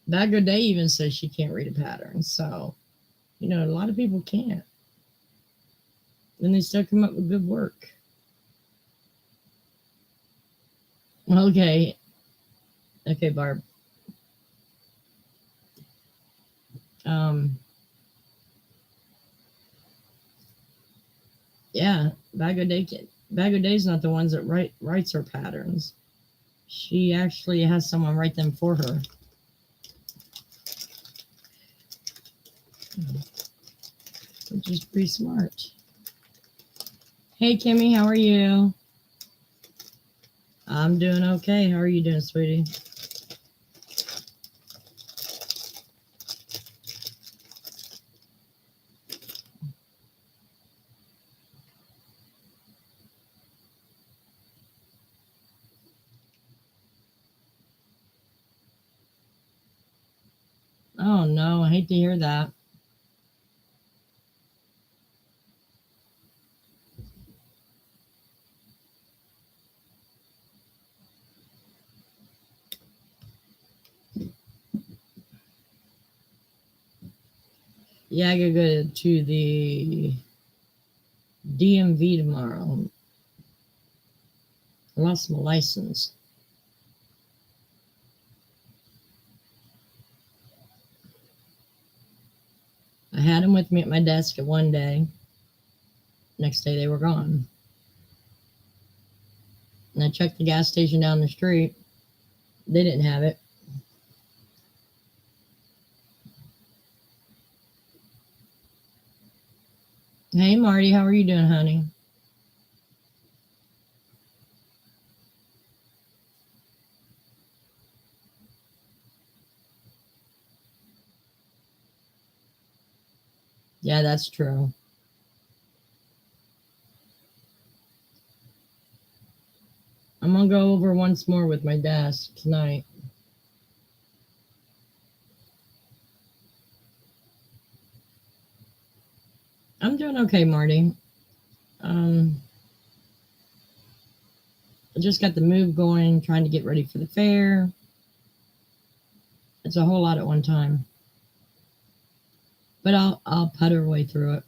that good day even says she can't read a pattern. So, a lot of people can't. And they still come up with good work. Okay. Okay, Barb. Um, yeah, Bag of Day's not the ones that writes her patterns. She actually has someone write them for her. Which is pretty smart. Hey, Kimmy, how are you? I'm doing okay. How are you doing, sweetie? Oh, no. I hate to hear that. Yeah, I gotta go to the DMV tomorrow. I lost my license. I had them with me at my desk at one day. Next day they were gone. And I checked the gas station down the street. They didn't have it. Hey, Marty, how are you doing, honey? Yeah, that's true. I'm going to go over once more with my desk tonight. I'm doing okay, Marty. I just got the move going, trying to get ready for the fair. It's a whole lot at one time. But I'll putter way through it.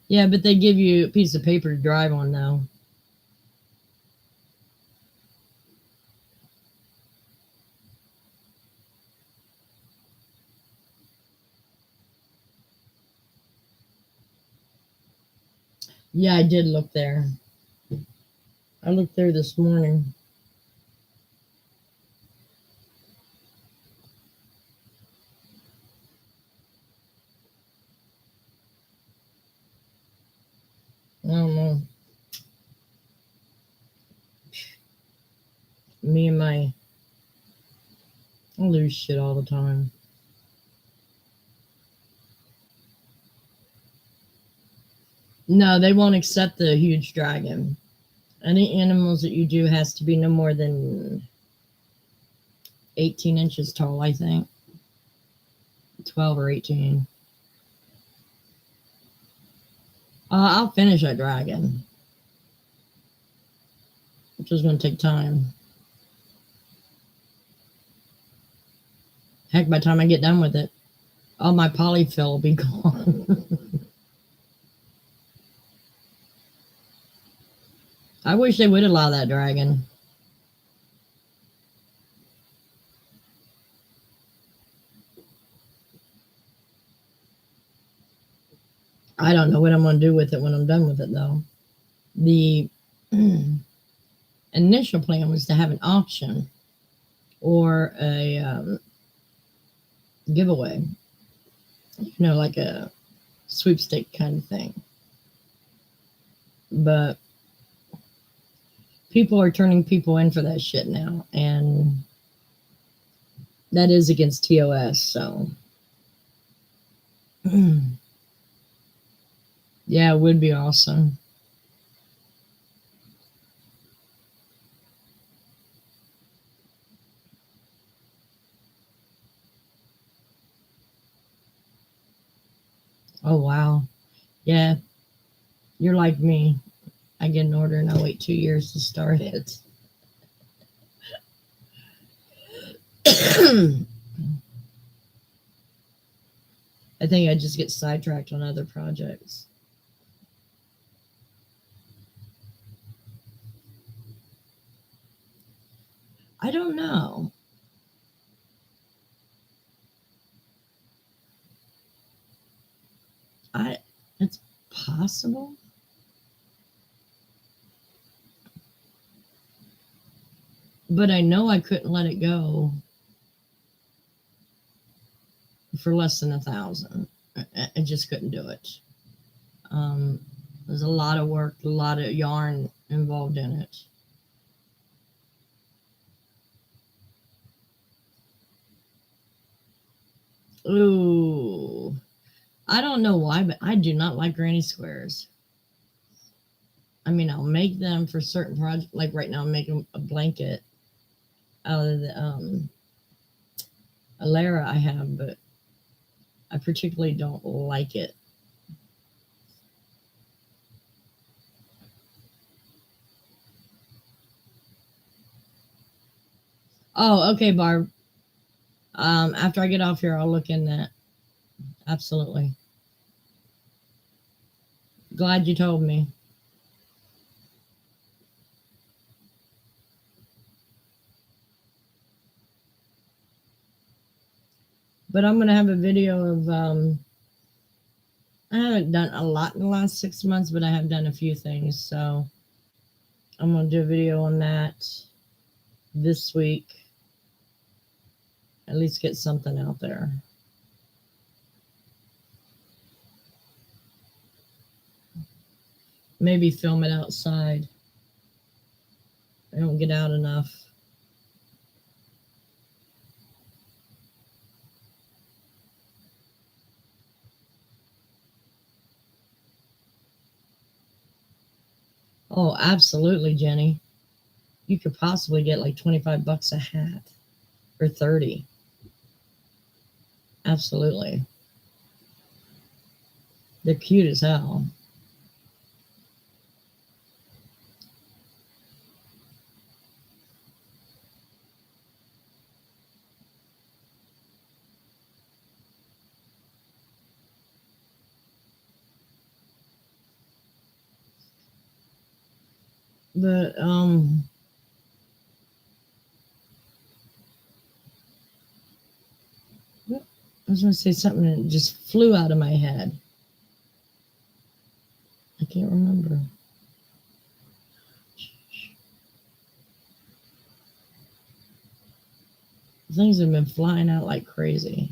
Yeah, but they give you a piece of paper to drive on though. Yeah, I did look there. I looked there this morning. I don't know. Me and my I lose shit all the time. No, they won't accept the huge dragon. Any animals that you do has to be no more than 18 inches tall, I think. 12 or 18. I'll finish that dragon, which is going to take time. Heck, by the time I get done with it, all my polyfill will be gone. I wish they would allow that dragon. I don't know what I'm going to do with it when I'm done with it, though. The initial plan was to have an auction or a giveaway, like a sweepstake kind of thing. But people are turning people in for that shit now, and that is against TOS, so yeah, it would be awesome. Oh wow. Yeah, you're like me. I get an order and I wait 2 years to start it. I think I just get sidetracked on other projects. I don't know. It's possible. But I know I couldn't let it go for less than 1,000. I just couldn't do it. There's a lot of work, a lot of yarn involved in it. Ooh, I don't know why, but I do not like granny squares. I mean, I'll make them for certain projects. Like right now, I'm making a blanket out of the Alara I have, but I particularly don't like it. Oh, okay, Barb. After I get off here, I'll look in that. Absolutely. Glad you told me. But I'm going to have a video of, I haven't done a lot in the last 6 months, but I have done a few things. So I'm going to do a video on that this week. At least get something out there. Maybe film it outside. I don't get out enough. Oh, absolutely, Jenny. You could possibly get like $25 a hat or 30. Absolutely. They're cute as hell. But I was going to say something that just flew out of my head. I can't remember. Things have been flying out like crazy.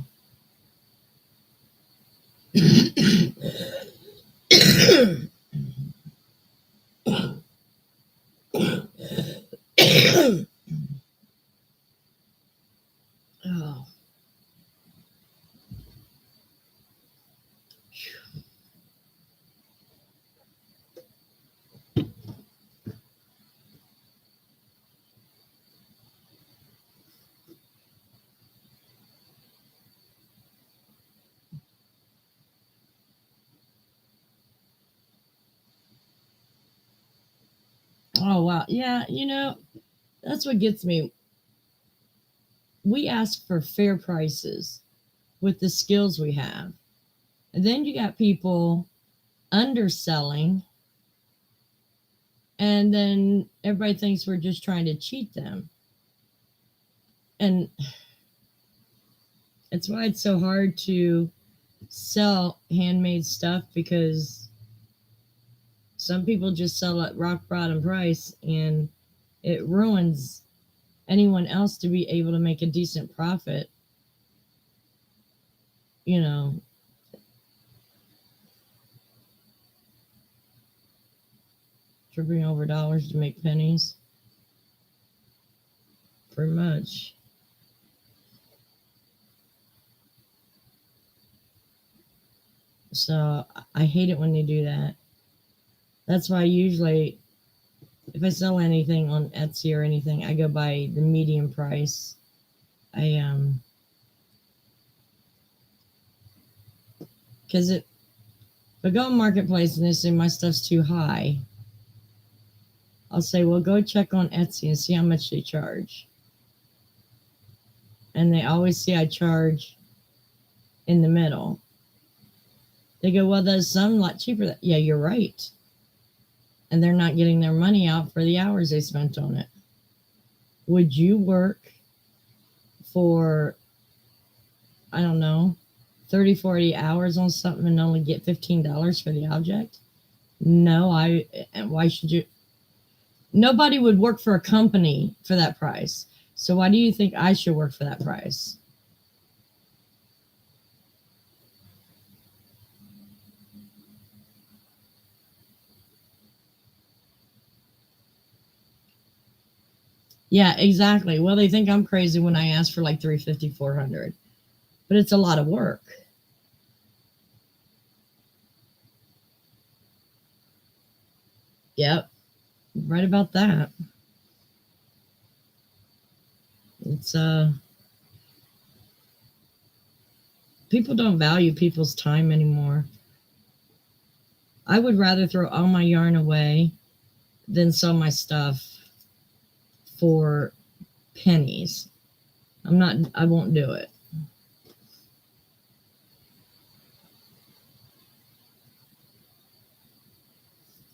Oh. Oh, wow. Yeah, that's what gets me. We ask for fair prices with the skills we have. And then you got people underselling, and then everybody thinks we're just trying to cheat them. And it's why it's so hard to sell handmade stuff, because some people just sell at rock bottom price, and it ruins anyone else to be able to make a decent profit. Tripping over dollars to make pennies. Pretty much. So I hate it when they do that. That's why usually, if I sell anything on Etsy or anything, I go by the medium price. Because if I go on Marketplace and they say my stuff's too high, I'll say, well, go check on Etsy and see how much they charge. And they always see I charge in the middle. They go, well, there's some a lot cheaper. Yeah, you're right. And they're not getting their money out for the hours they spent on it. Would you work for, I don't know, 30, 40 hours on something and only get $15 for the object? No, why should you? Nobody would work for a company for that price. So why do you think I should work for that price? Yeah, exactly. Well, they think I'm crazy when I ask for like $350, $400, but it's a lot of work. Yep, right about that. It's people don't value people's time anymore. I would rather throw all my yarn away than sell my stuff for pennies. I won't do it.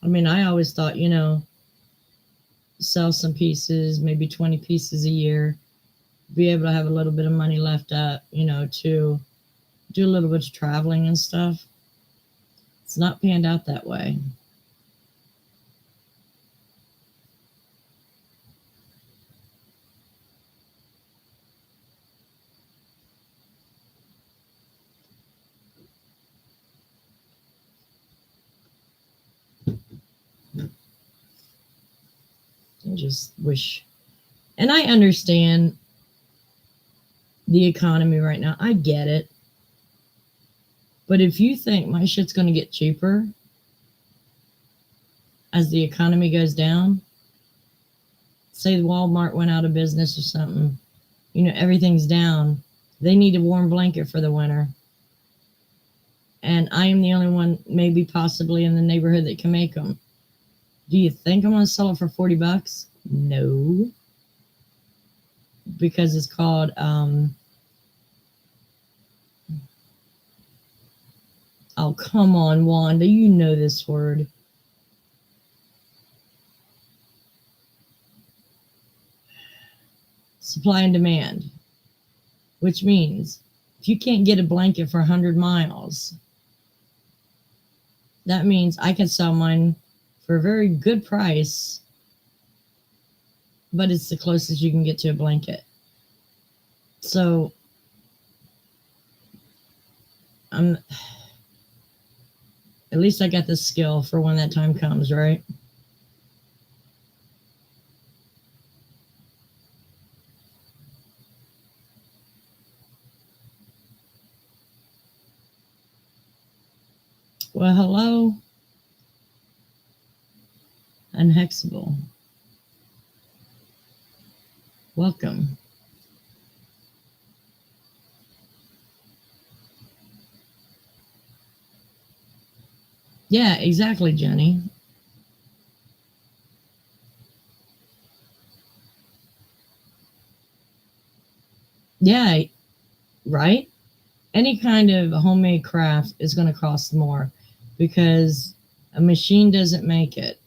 I mean, I always thought, sell some pieces, maybe 20 pieces a year, be able to have a little bit of money left up, to do a little bit of traveling and stuff. It's not panned out that way. I just wish, and I understand the economy right now. I get it. But if you think my shit's going to get cheaper as the economy goes down, say Walmart went out of business or something, everything's down. They need a warm blanket for the winter. And I am the only one, maybe possibly in the neighborhood, that can make them. Do you think I'm going to sell it for $40? No. Because it's called, oh, come on, Wanda. You know this word. Supply and demand. Which means if you can't get a blanket for 100 miles, that means I can sell mine for a very good price, but it's the closest you can get to a blanket. So at least I got the skill for when that time comes, right? Well, hello, Unhexable. Welcome. Yeah, exactly, Jenny. Yeah, right? Any kind of homemade craft is going to cost more because a machine doesn't make it.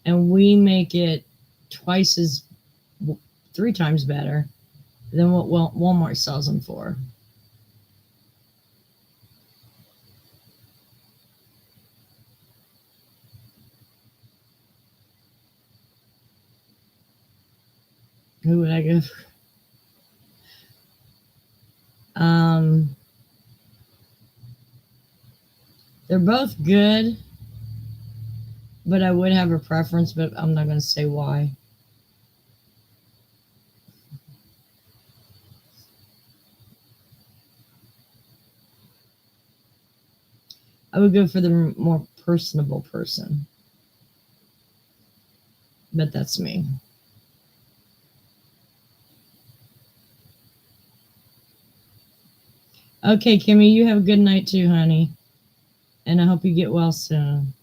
And we make it twice as, 3 times better than what Walmart sells them for. Who would I go for? They're both good, but I would have a preference, but I'm not going to say why. I would go for the more personable person. But that's me. Okay, Kimmy, you have a good night too, honey. And I hope you get well soon.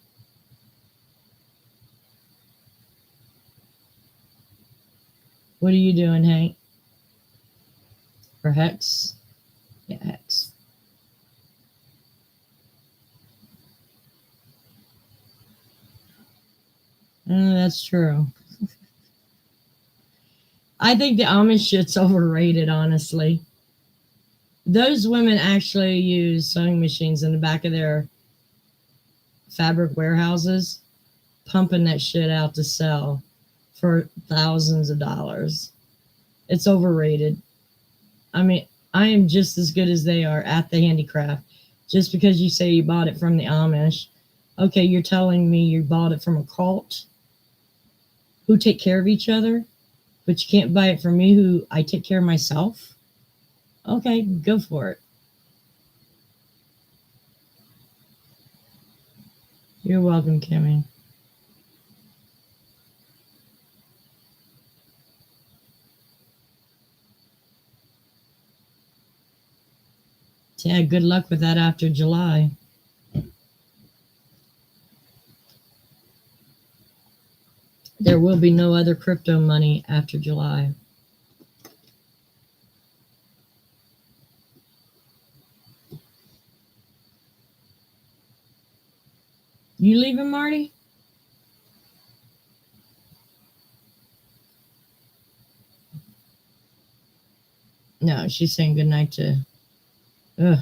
What are you doing, Hank? For Hex? Yeah, Hex. That's true. I think the Amish shit's overrated, honestly. Those women actually use sewing machines in the back of their fabric warehouses, pumping that shit out to sell for thousands of dollars. It's overrated. I mean, I am just as good as they are at the handicraft. Just because you say you bought it from the Amish, okay, you're telling me you bought it from a cult who take care of each other, but you can't buy it from me who I take care of myself? Okay, go for it. You're welcome, Kimmy. Yeah, good luck with that after July. There will be no other crypto money after July. You leaving, Marty? No, she's saying goodnight to. Ugh.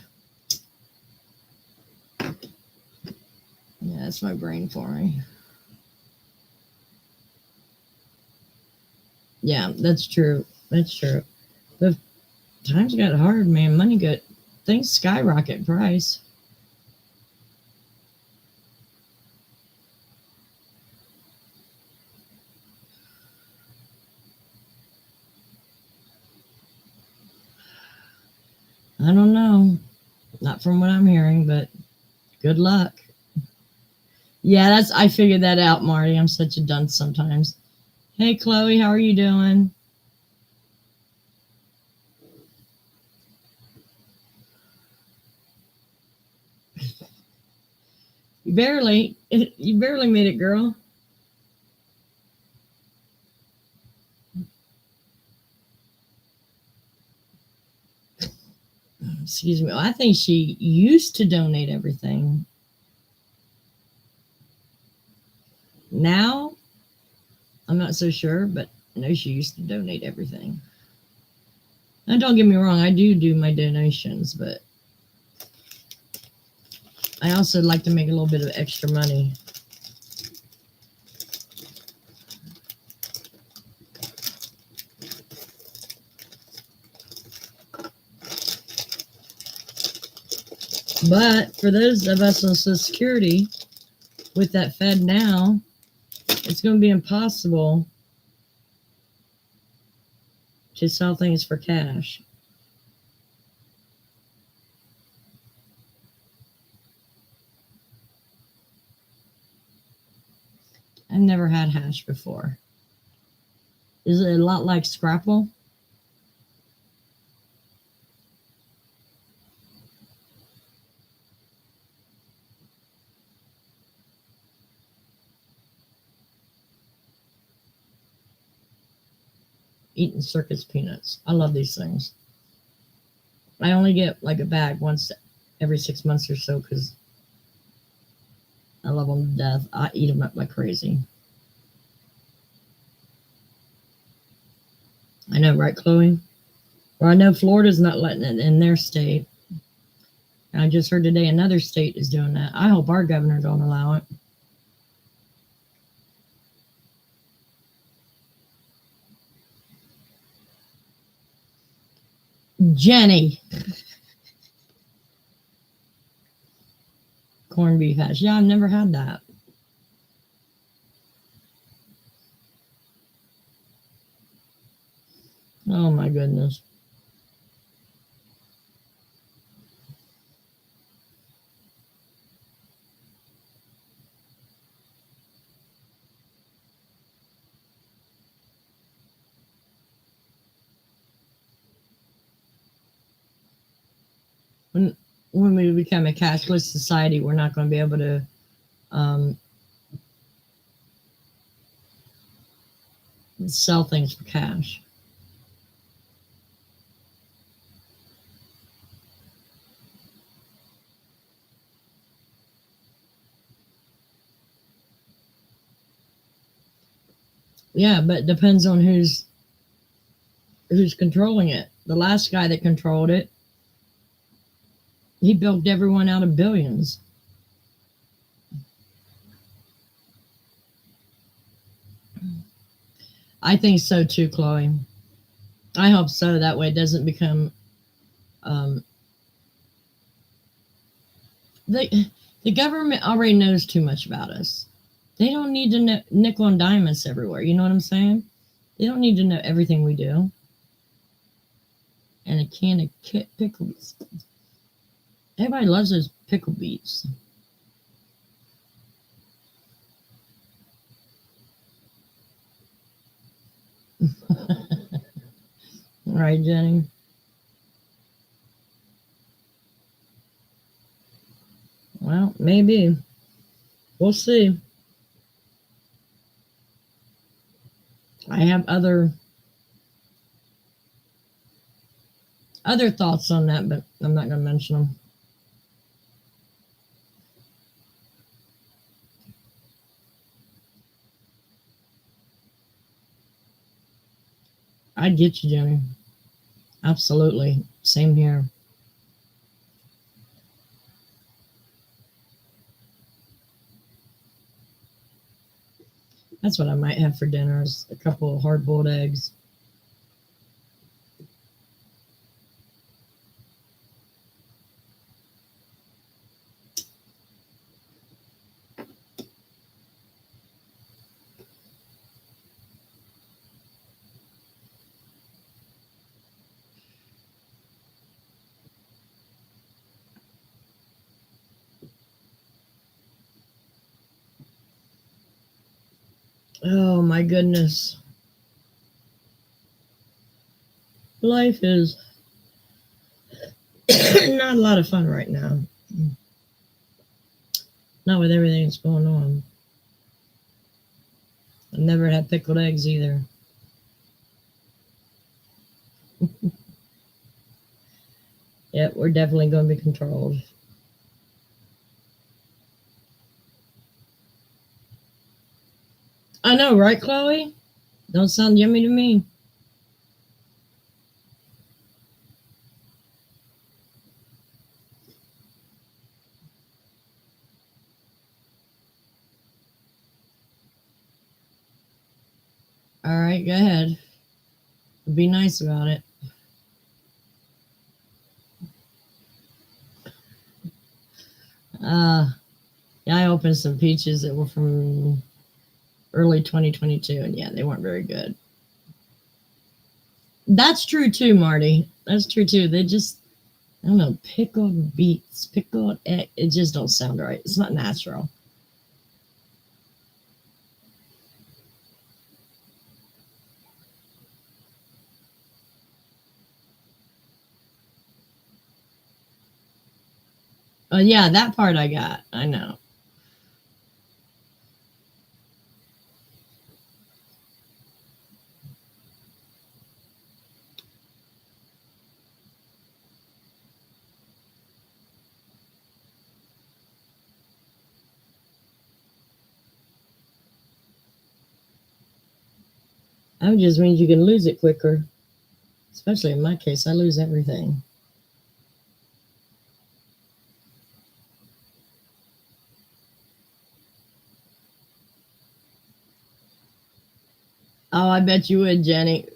Yeah, that's my brain for me. Yeah, that's true. That's true. But times got hard, man. Money got things skyrocket price. I don't know. Not from what I'm hearing, but good luck. Yeah, that's I figured that out, Marty. I'm such a dunce sometimes. Hey Chloe, how are you doing? You barely made it, girl. Excuse me. Well, I think she used to donate everything. Now, I'm not so sure, but I know she used to donate everything. And don't get me wrong, I do my donations, but I also like to make a little bit of extra money. But for those of us on Social Security, with that Fed now, it's going to be impossible to sell things for cash. I've never had hash before. Is it a lot like Scrapple? Eating circus peanuts. I love these things. I only get like a bag once every 6 months or so because I love them to death. I eat them up like crazy. I know, right, Chloe? Well, I know Florida's not letting it in their state. And I just heard today another state is doing that. I hope our governor don't allow it. Jenny. Corned beef hash. Yeah, I've never had that. Oh my goodness. When we become a cashless society, we're not going to be able to um, sell things for cash. Yeah, but it depends on who's controlling it. The last guy that controlled it, he bilked everyone out of billions. I think so too, Chloe. I hope so. That way it doesn't become um, the government already knows too much about us. They don't need to know, nickel and dime us everywhere. You know what I'm saying? They don't need to know everything we do. And a can of pickle beets. Everybody loves those pickle beets. Right, Jenny? Well, maybe. We'll see. I have other thoughts on that, but I'm not going to mention them. I get you, Jenny. Absolutely. Same here. That's what I might have for dinner is a couple of hard-boiled eggs. Oh my goodness. Life is not a lot of fun right now. Not with everything that's going on. I've never had pickled eggs either. Yep, we're definitely going to be controlled. I know, right, Chloe? Don't sound yummy to me. All right, go ahead. Be nice about it. Yeah, I opened some peaches that were from early 2022, and yeah, they weren't very good. That's true too, Marty. That's true too. They just, I don't know, pickled beets, pickled egg. It just don't sound right. It's not natural. Oh yeah, that part I got. I know. That just means you can lose it quicker. Especially in my case, I lose everything. Oh, I bet you would, Jenny.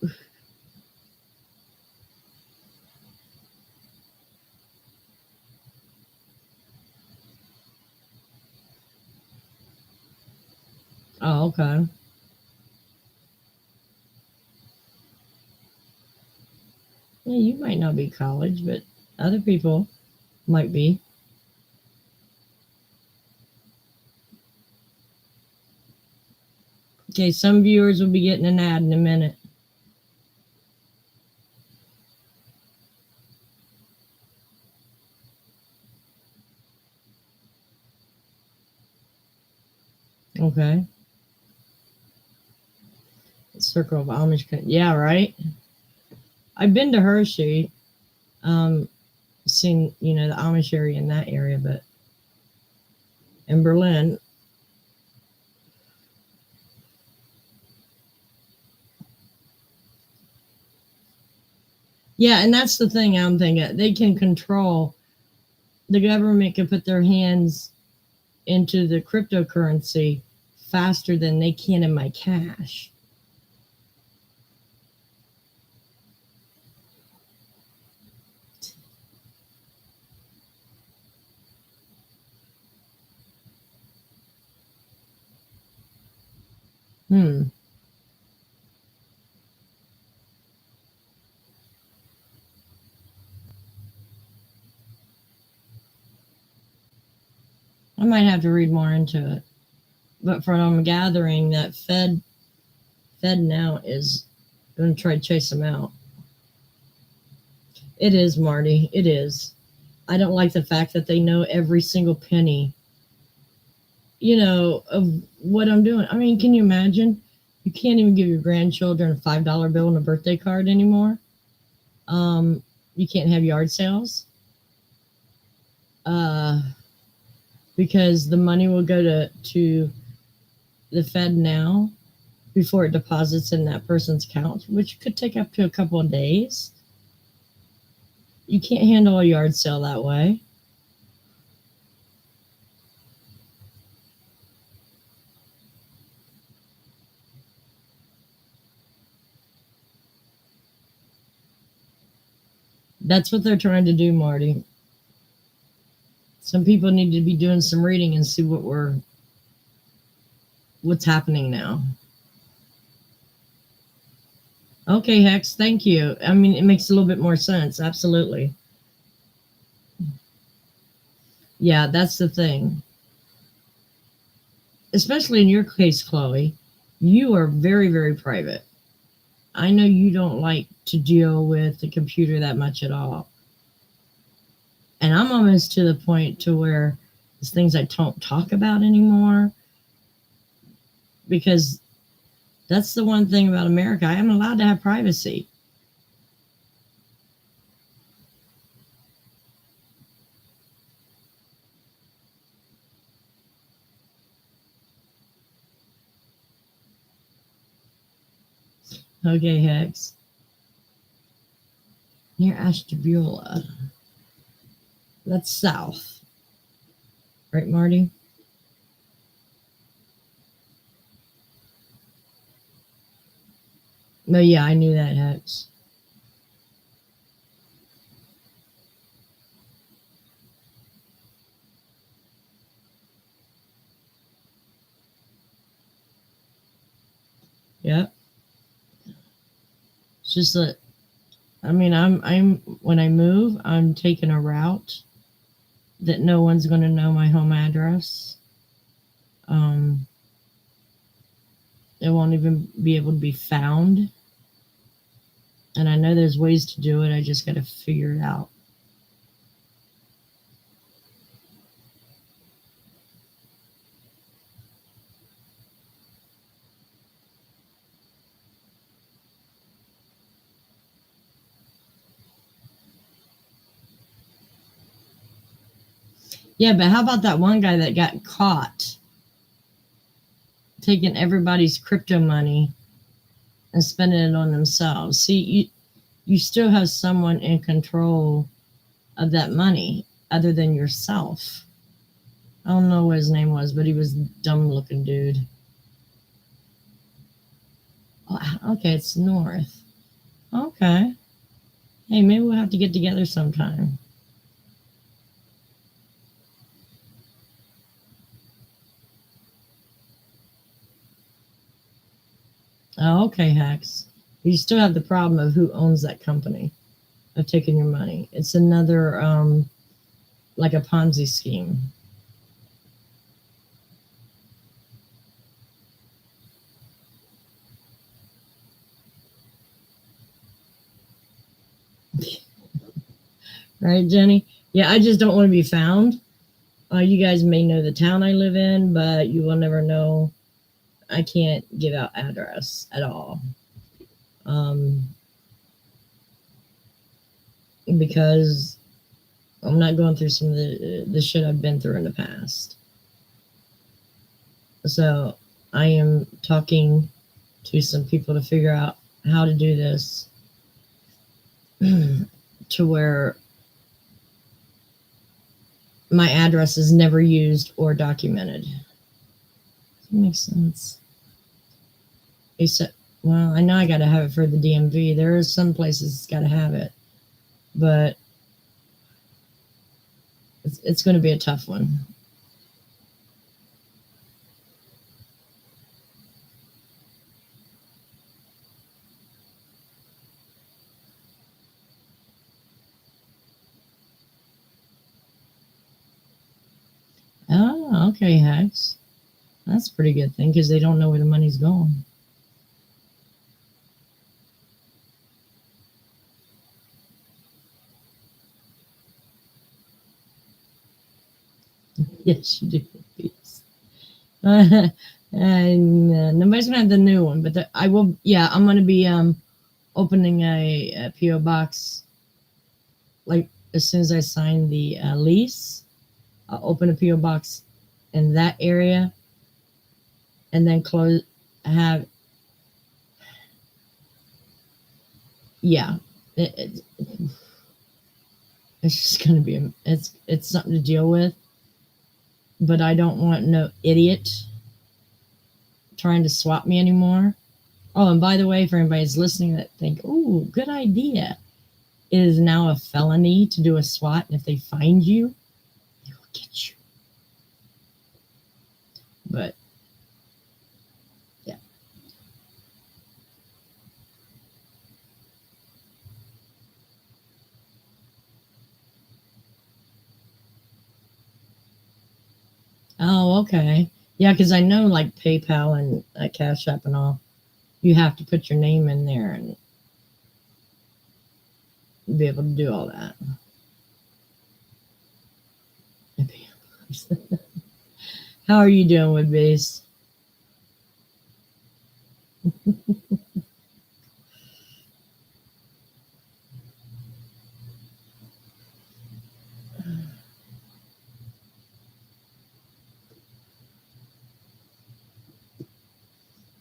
Oh, okay. Yeah, you might not be college, but other people might be. Okay, some viewers will be getting an ad in a minute. Okay. Circle of Amish. Yeah, right. I've been to Hershey. Um, seen the Amish area in that area, but in Berlin, yeah, and that's the thing I'm thinking. They can control. The government can put their hands into the cryptocurrency faster than they can in my cash. Hmm. I might have to read more into it. But from what I'm gathering, that Fed now is going to try to chase them out. It is, Marty. It is. I don't like the fact that they know every single penny, of what I'm doing. I mean, can you imagine? You can't even give your grandchildren a $5 bill and a birthday card anymore. You can't have yard sales uh, because the money will go to the Fed now before it deposits in that person's account, which could take up to a couple of days. You can't handle a yard sale that way. That's what they're trying to do, Marty. Some people need to be doing some reading and see what's happening now. Okay, Hex, thank you. I mean, it makes a little bit more sense. Absolutely. Yeah, that's the thing. Especially in your case, Chloe, you are very, very private. I know you don't like to deal with the computer that much at all. And I'm almost to the point to where there's things I don't talk about anymore, because that's the one thing about America. I am allowed to have privacy. Okay, Hex. Near Ashtabula. That's south. Right, Marty? No, yeah, I knew that, Hex. Yep. It's just that, I mean, I'm when I move, I'm taking a route that no one's going to know my home address. Um, it won't even be able to be found. And I know there's ways to do it. I just got to figure it out. Yeah, but how about that one guy that got caught taking everybody's crypto money and spending it on themselves? See, you still have someone in control of that money other than yourself. I don't know what his name was, but he was a dumb looking dude. Oh, okay, it's north. Okay. Hey, maybe we'll have to get together sometime. Oh, okay, Hex. You still have the problem of who owns that company, of taking your money. It's another, like a Ponzi scheme. Right, Jenny? Yeah, I just don't want to be found. You guys may know the town I live in, but you will never know. I can't give out address at all. Because I'm not going through some of the shit I've been through in the past. So I am talking to some people to figure out how to do this to where my address is never used or documented. Does that make sense? Except, well, I know I got to have it for the DMV. There are some places it's got to have it, but it's going to be a tough one. Oh, okay, Hex. That's a pretty good thing because they don't know where the money's going. Yes, you do. Peace. And nobody's gonna have the new one, but I will. Yeah, I'm gonna be opening a PO box like as soon as I sign the lease. I'll open a PO box in that area, and then close. Have yeah. It, It's just going to be, it's something to deal with. But I don't want no idiot trying to swap me anymore. Oh, and by the way, for anybody who's listening that think, "Ooh, good idea," it is now a felony to do a SWAT, and if they find you, they will get you. But yeah. Oh, okay. Yeah, because I know like PayPal and Cash App and all, you have to put your name in there and be able to do all that. How are you doing with base?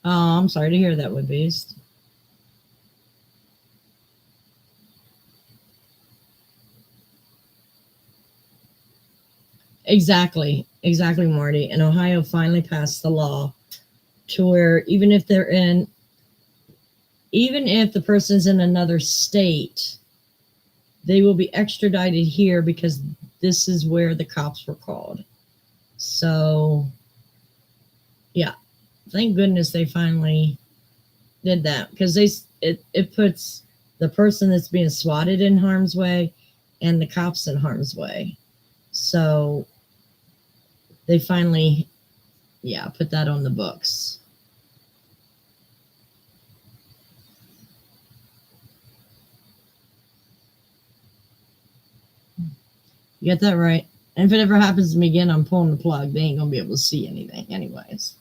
Oh, I'm sorry to hear that, with Beast. Exactly, Marty. And Ohio finally passed the law to where even if the person's in another state, they will be extradited here because this is where the cops were called. So, yeah, thank goodness they finally did that because it puts the person that's being swatted in harm's way and the cops in harm's way. So they finally, yeah, put that on the books. You get that right. And if it ever happens to me again, I'm pulling the plug. They ain't gonna be able to see anything, anyways.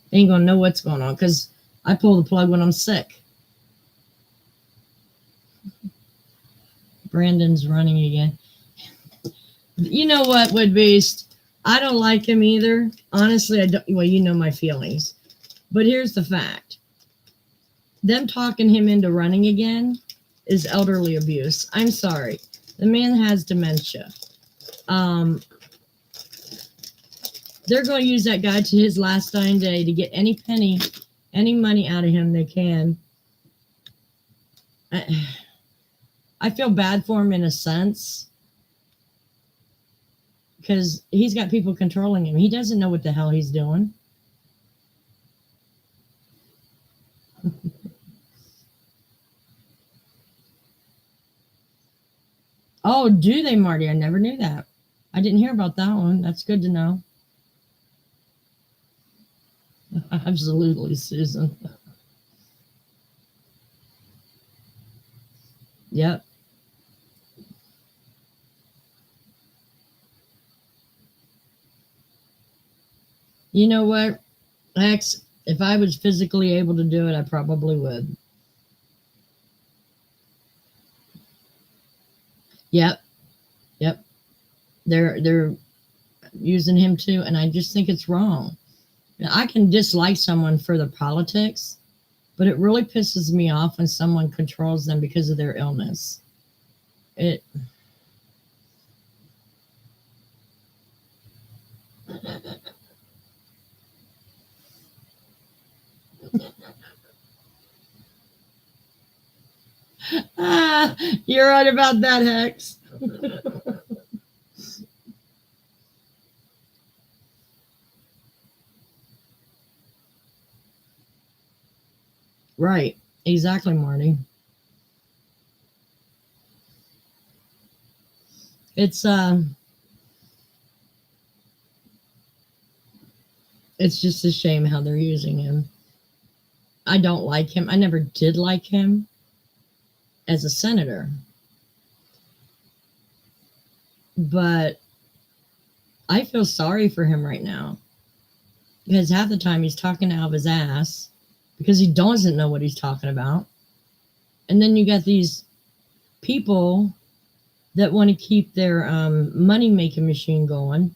They ain't gonna know what's going on because I pull the plug when I'm sick. Brandon's running again. You know what, Wood Beast? I don't like him either. Honestly, I don't. Well, you know my feelings. But here's the fact. Them talking him into running again is elderly abuse. I'm sorry. The man has dementia. They're going to use that guy to his last dying day to get any penny, any money out of him they can. I feel bad for him in a sense because he's got people controlling him. He doesn't know what the hell he's doing. Oh, do they, Marty? I never knew that. I didn't hear about that one. That's good to know. Absolutely, Susan. Yep. You know what, X? If I was physically able to do it, I probably would. Yep. Yep. They're using him too, and I just think it's wrong. Now, I can dislike someone for their politics, but it really pisses me off when someone controls them because of their illness. It. You're right about that, Hex. Right. Exactly, Marty. It's it's just a shame how they're using him. I don't like him. I never did like him as a senator. But I feel sorry for him right now because half the time he's talking out of his ass because he doesn't know what he's talking about. And then you got these people that want to keep their money making machine going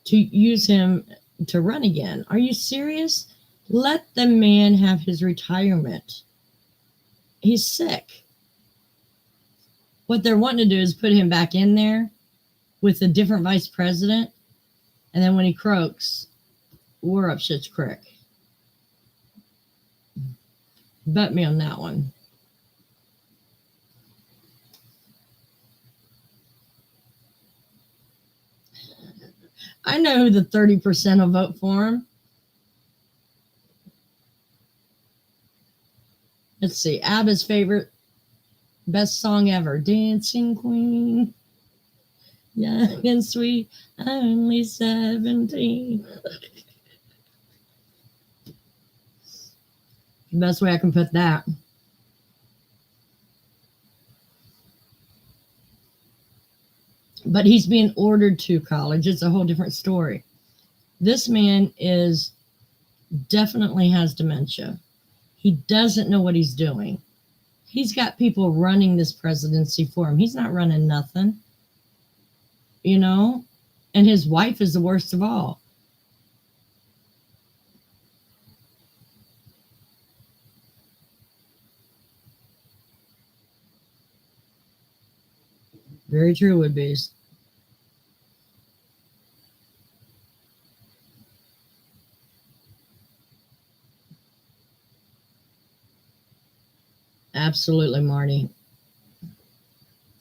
to use him to run again. Are you serious? Let the man have his retirement. He's sick. What they're wanting to do is put him back in there with a different vice president, and then when he croaks, we're up shit's creek. Bet me on that one. I know who the 30% will vote for him. Let's see. ABBA's favorite, best song ever, Dancing Queen. Young and sweet, only 17. The best way I can put that. But he's being ordered to college. It's a whole different story. This man definitely has dementia. He doesn't know what he's doing. He's got people running this presidency for him. He's not running nothing, and his wife is the worst of all. Very true, Woodbees. Absolutely, Marty.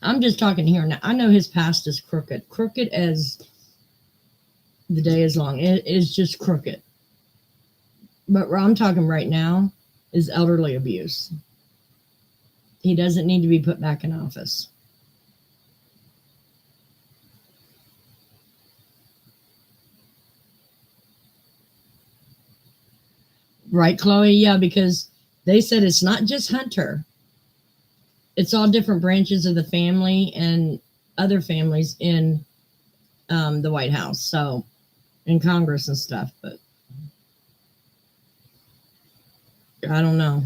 I'm just talking here now. I know his past is crooked. Crooked as the day is long. It is just crooked. But what I'm talking right now is elderly abuse. He doesn't need to be put back in office. Right, Chloe? Yeah, because they said it's not just Hunter. It's all different branches of the family and other families in the White House, so in Congress and stuff. But I don't know.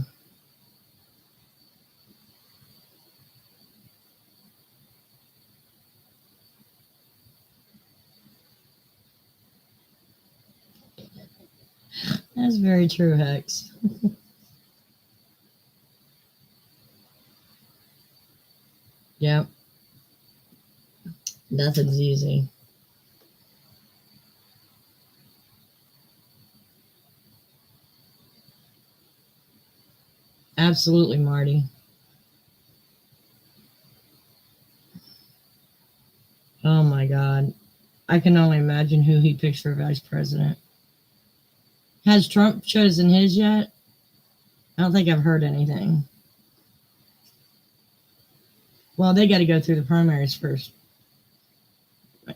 That's very true, Hex. Yep. Nothing's easy. Absolutely, Marty. Oh my God. I can only imagine who he picks for vice president. Has Trump chosen his yet? I don't think I've heard anything. Well, they got to go through the primaries first. I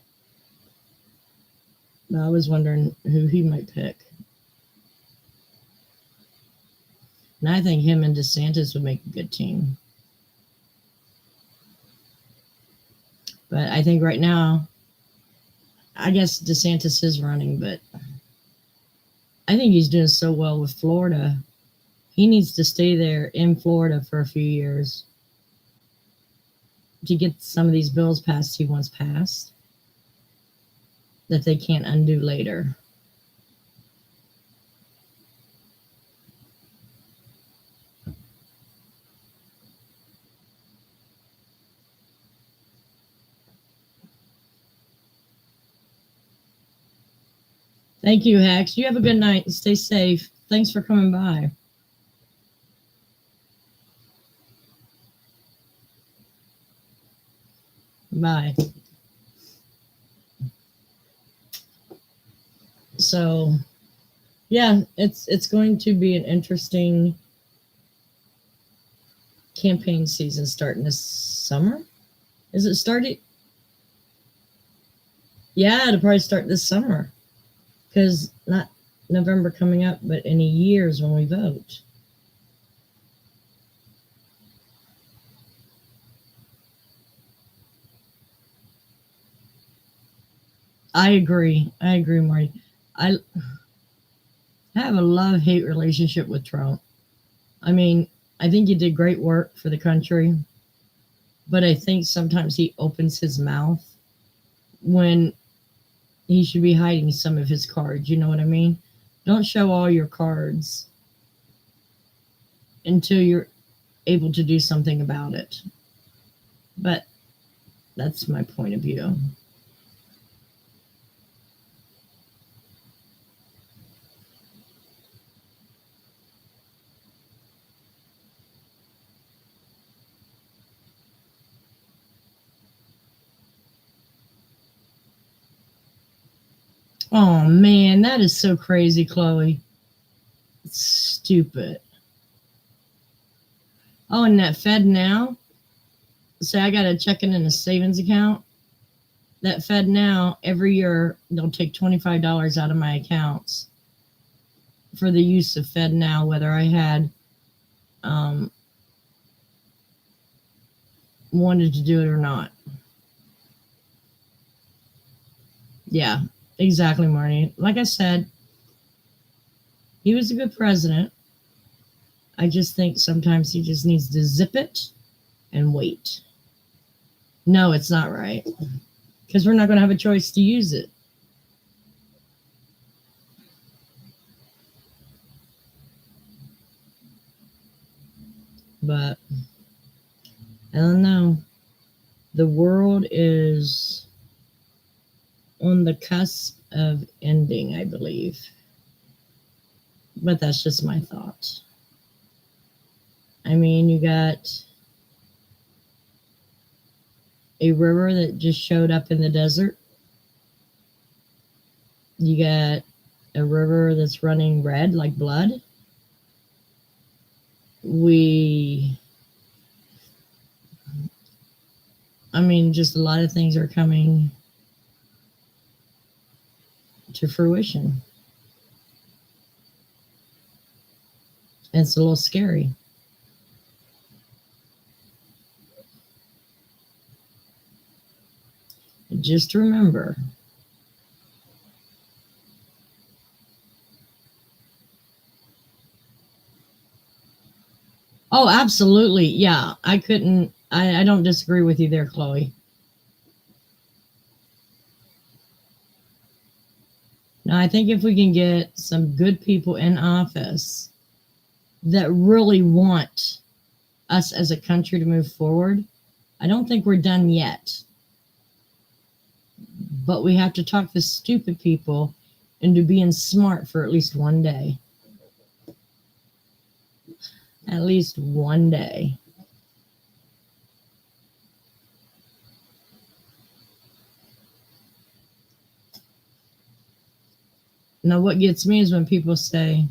was wondering who he might pick. And I think him and DeSantis would make a good team. But I think right now, I guess DeSantis is running, but I think he's doing so well with Florida. He needs to stay there in Florida for a few years to get some of these bills passed he wants passed that they can't undo later. Thank you, Hex. You have a good night and stay safe. Thanks for coming by. Bye. So, yeah, it's going to be an interesting campaign season starting this summer. Is it started? Yeah, it'll probably start this summer. Because not November coming up, but in a year's when we vote. I agree, Marty. I have a love-hate relationship with Trump. I mean, I think he did great work for the country, but I think sometimes he opens his mouth when he should be hiding some of his cards. You know what I mean? Don't show all your cards until you're able to do something about it. But that's my point of view. Oh man, that is so crazy, Chloe. It's stupid. Oh, and that Fed now. Say I got a checking and a savings account. That Fed now, every year they'll take $25 out of my accounts for the use of Fed now, whether I had wanted to do it or not. Yeah, exactly, Marnie. Like I said, he was a good president. I just think sometimes he just needs to zip it and wait. No, it's not right. Because we're not going to have a choice to use it. But I don't know. The world is on the cusp of ending, I believe. But that's just my thought. I mean, you got a river that just showed up in the desert. You got a river that's running red like blood. Just a lot of things are coming to fruition. It's a little scary. Just remember, oh, absolutely. Yeah, I don't disagree with you there, Chloe. Now, I think if we can get some good people in office that really want us as a country to move forward, I don't think we're done yet. But we have to talk the stupid people into being smart for at least one day. At least one day. Now, what gets me is when people say,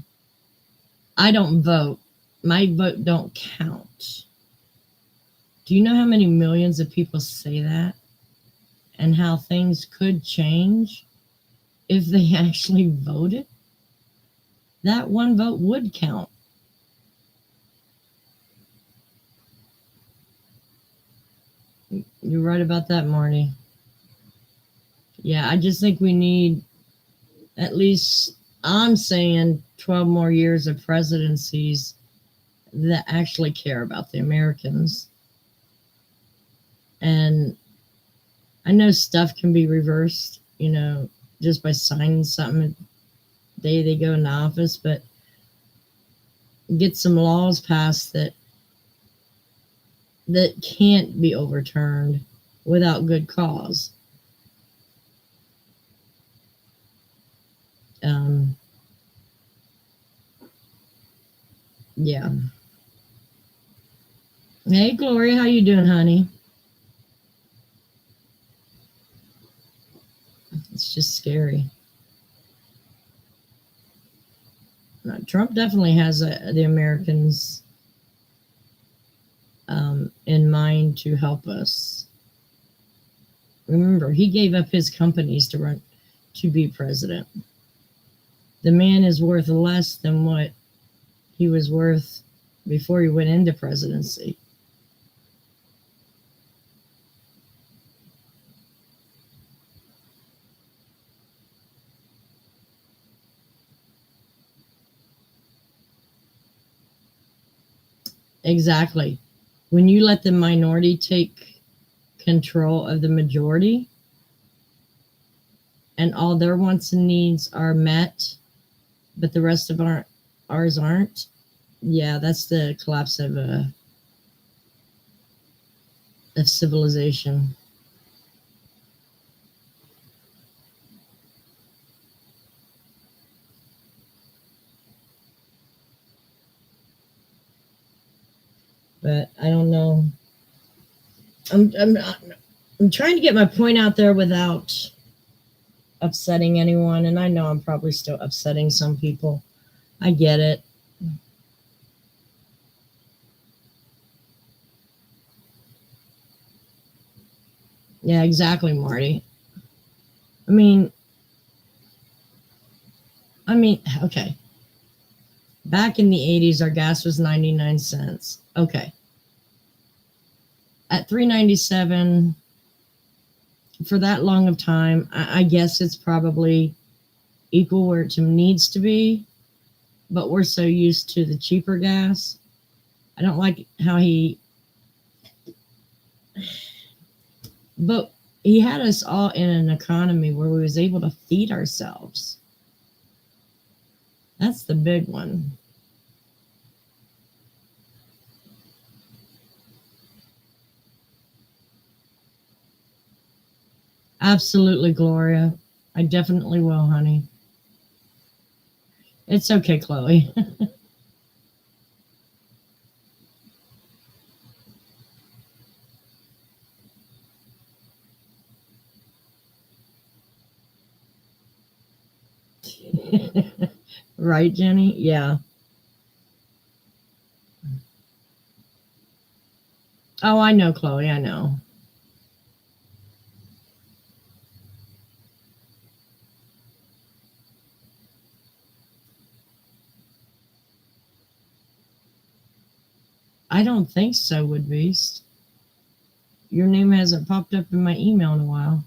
I don't vote. My vote don't count. Do you know how many millions of people say that? And how things could change if they actually voted? That one vote would count. You're right about that, Marty. Yeah, I just think we need at least, I'm saying, 12 more years of presidencies that actually care about the Americans. And I know stuff can be reversed, just by signing something the day they go into office, but get some laws passed that can't be overturned without good cause. Yeah. Hey, Gloria, how you doing, honey? It's just scary. Trump definitely has the Americans in mind to help us. Remember, he gave up his companies to be president. The man is worth less than what he was worth before he went into presidency. Exactly. When you let the minority take control of the majority and all their wants and needs are met, but the rest of ours aren't, yeah, that's the collapse of of civilization. But I don't know. I'm trying to get my point out there without upsetting anyone, and I know I'm probably still upsetting some people. I get it. Yeah, exactly, Marty. I mean, okay. Back in the 80s, our gas was 99 cents. Okay. At 3.97 for that long of time, I guess it's probably equal where it needs to be, but we're so used to the cheaper gas. I don't like how but he had us all in an economy where we was able to feed ourselves. That's the big one. Absolutely, Gloria. I definitely will, honey. It's okay, Chloe. Right, Jenny? Yeah. Oh, I know, Chloe. I know. I don't think so, Wood Beast. Your name hasn't popped up in my email in a while.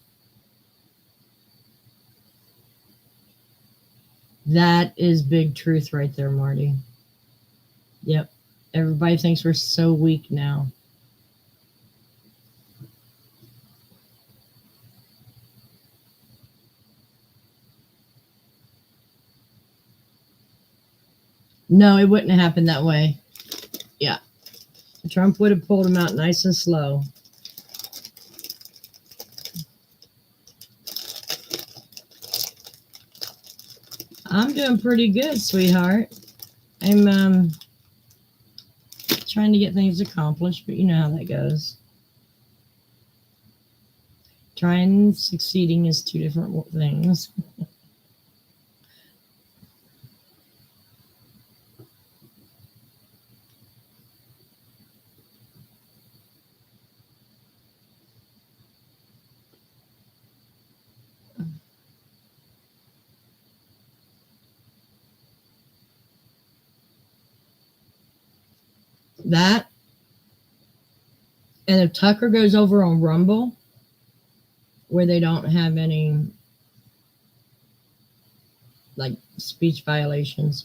That is big truth right there, Marty. Yep. Everybody thinks we're so weak now. No, it wouldn't have happened that way. Yeah. Trump would have pulled him out nice and slow. I'm doing pretty good, sweetheart. I'm trying to get things accomplished, but you know how that goes. Trying and succeeding is two different things. That, and if Tucker goes over on Rumble, where they don't have any like speech violations,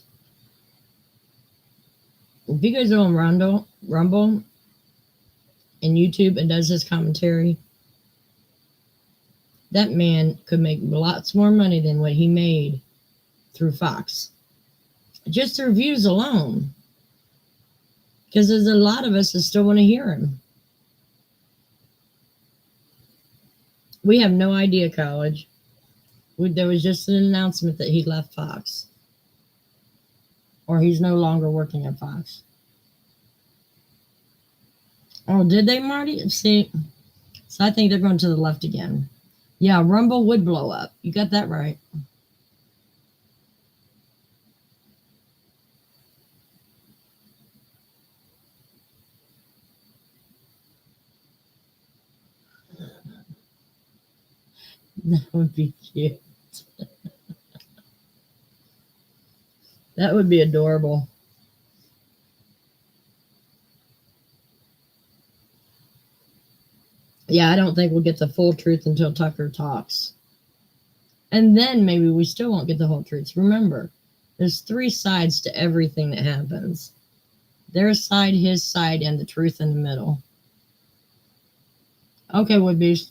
if he goes on Rumble and YouTube and does his commentary, that man could make lots more money than what he made through Fox. Just through views alone. Because there's a lot of us that still want to hear him. We have no idea, college. There was just an announcement that he left Fox. Or he's no longer working at Fox. Oh, did they, Marty? See, so I think they're going to the left again. Yeah, Rumble would blow up. You got that right. That would be cute. That would be adorable. Yeah, I don't think we'll get the full truth until Tucker talks. And then maybe we still won't get the whole truth. Remember, there's three sides to everything that happens. Their side, his side, and the truth in the middle. Okay, Woodbeast.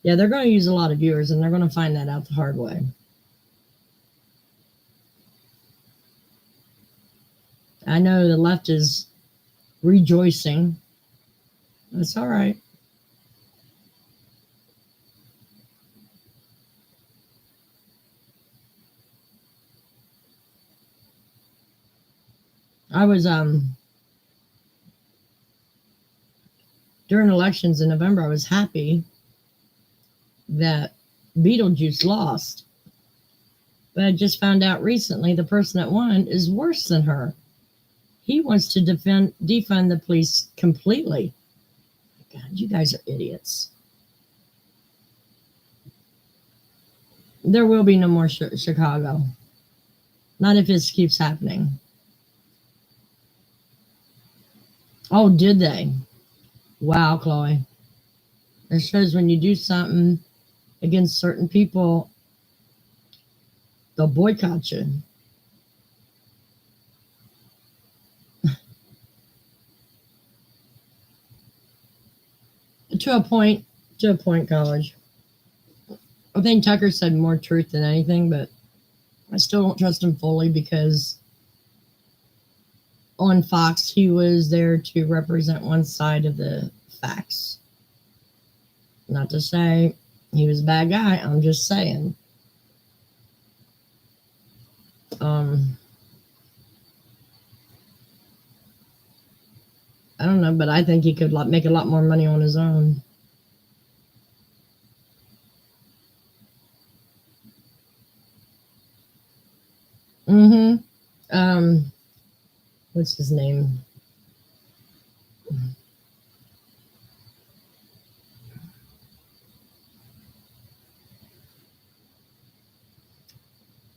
Yeah, they're going to use a lot of viewers, and they're going to find that out the hard way. I know the left is rejoicing. That's all right. I was during elections in November, I was happy that Beetlejuice lost. But I just found out recently the person that won is worse than her. He wants to defund the police completely. God, you guys are idiots. There will be no more Chicago. Not if this keeps happening. Oh, did they? Wow, Chloe. It shows when you do something against certain people, they'll boycott you. To a point, college. I think Tucker said more truth than anything, but I still don't trust him fully because on Fox, he was there to represent one side of the facts. Not to say he was a bad guy, I'm just saying. I don't know, but I think he could make a lot more money on his own. What's his name?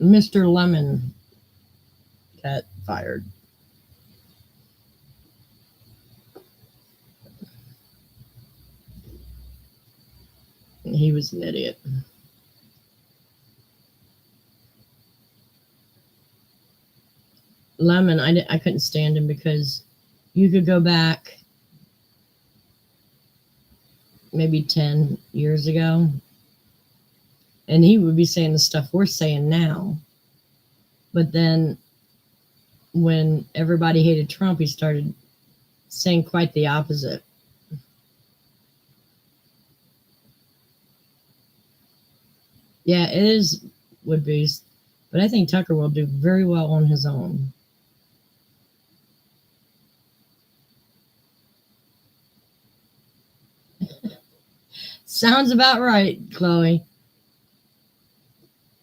Mr. Lemon got fired. He was an idiot. Lemon, I couldn't stand him because you could go back maybe 10 years ago and he would be saying the stuff we're saying now. But then when everybody hated Trump, he started saying quite the opposite. Yeah, it is would be, but I think Tucker will do very well on his own. Sounds about right, Chloe.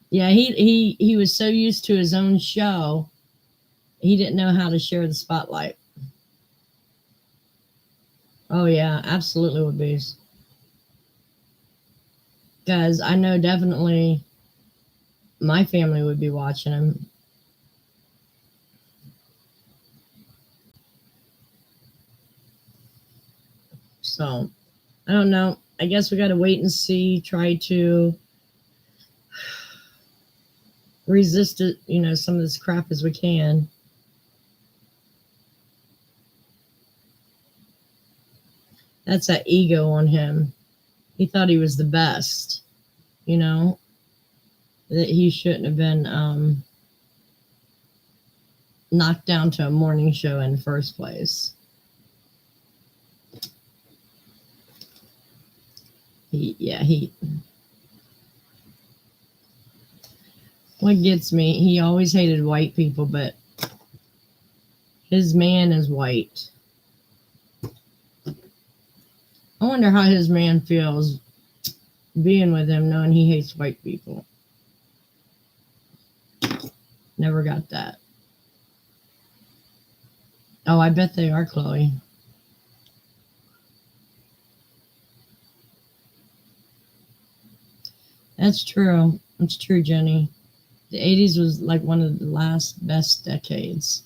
Yeah, he was so used to his own show, he didn't know how to share the spotlight. Oh yeah, absolutely would be. Because I know definitely my family would be watching him. So I don't know. I guess we got to wait and see. Try to resist it, some of this crap as we can. That's that ego on him. He thought he was the best, that he shouldn't have been knocked down to a morning show in the first place. What gets me, he always hated white people, but his man is white. I wonder how his man feels being with him knowing he hates white people. Never got that. Oh, I bet they are, Chloe. That's true. It's true, Jenny. The 80s was like one of the last best decades.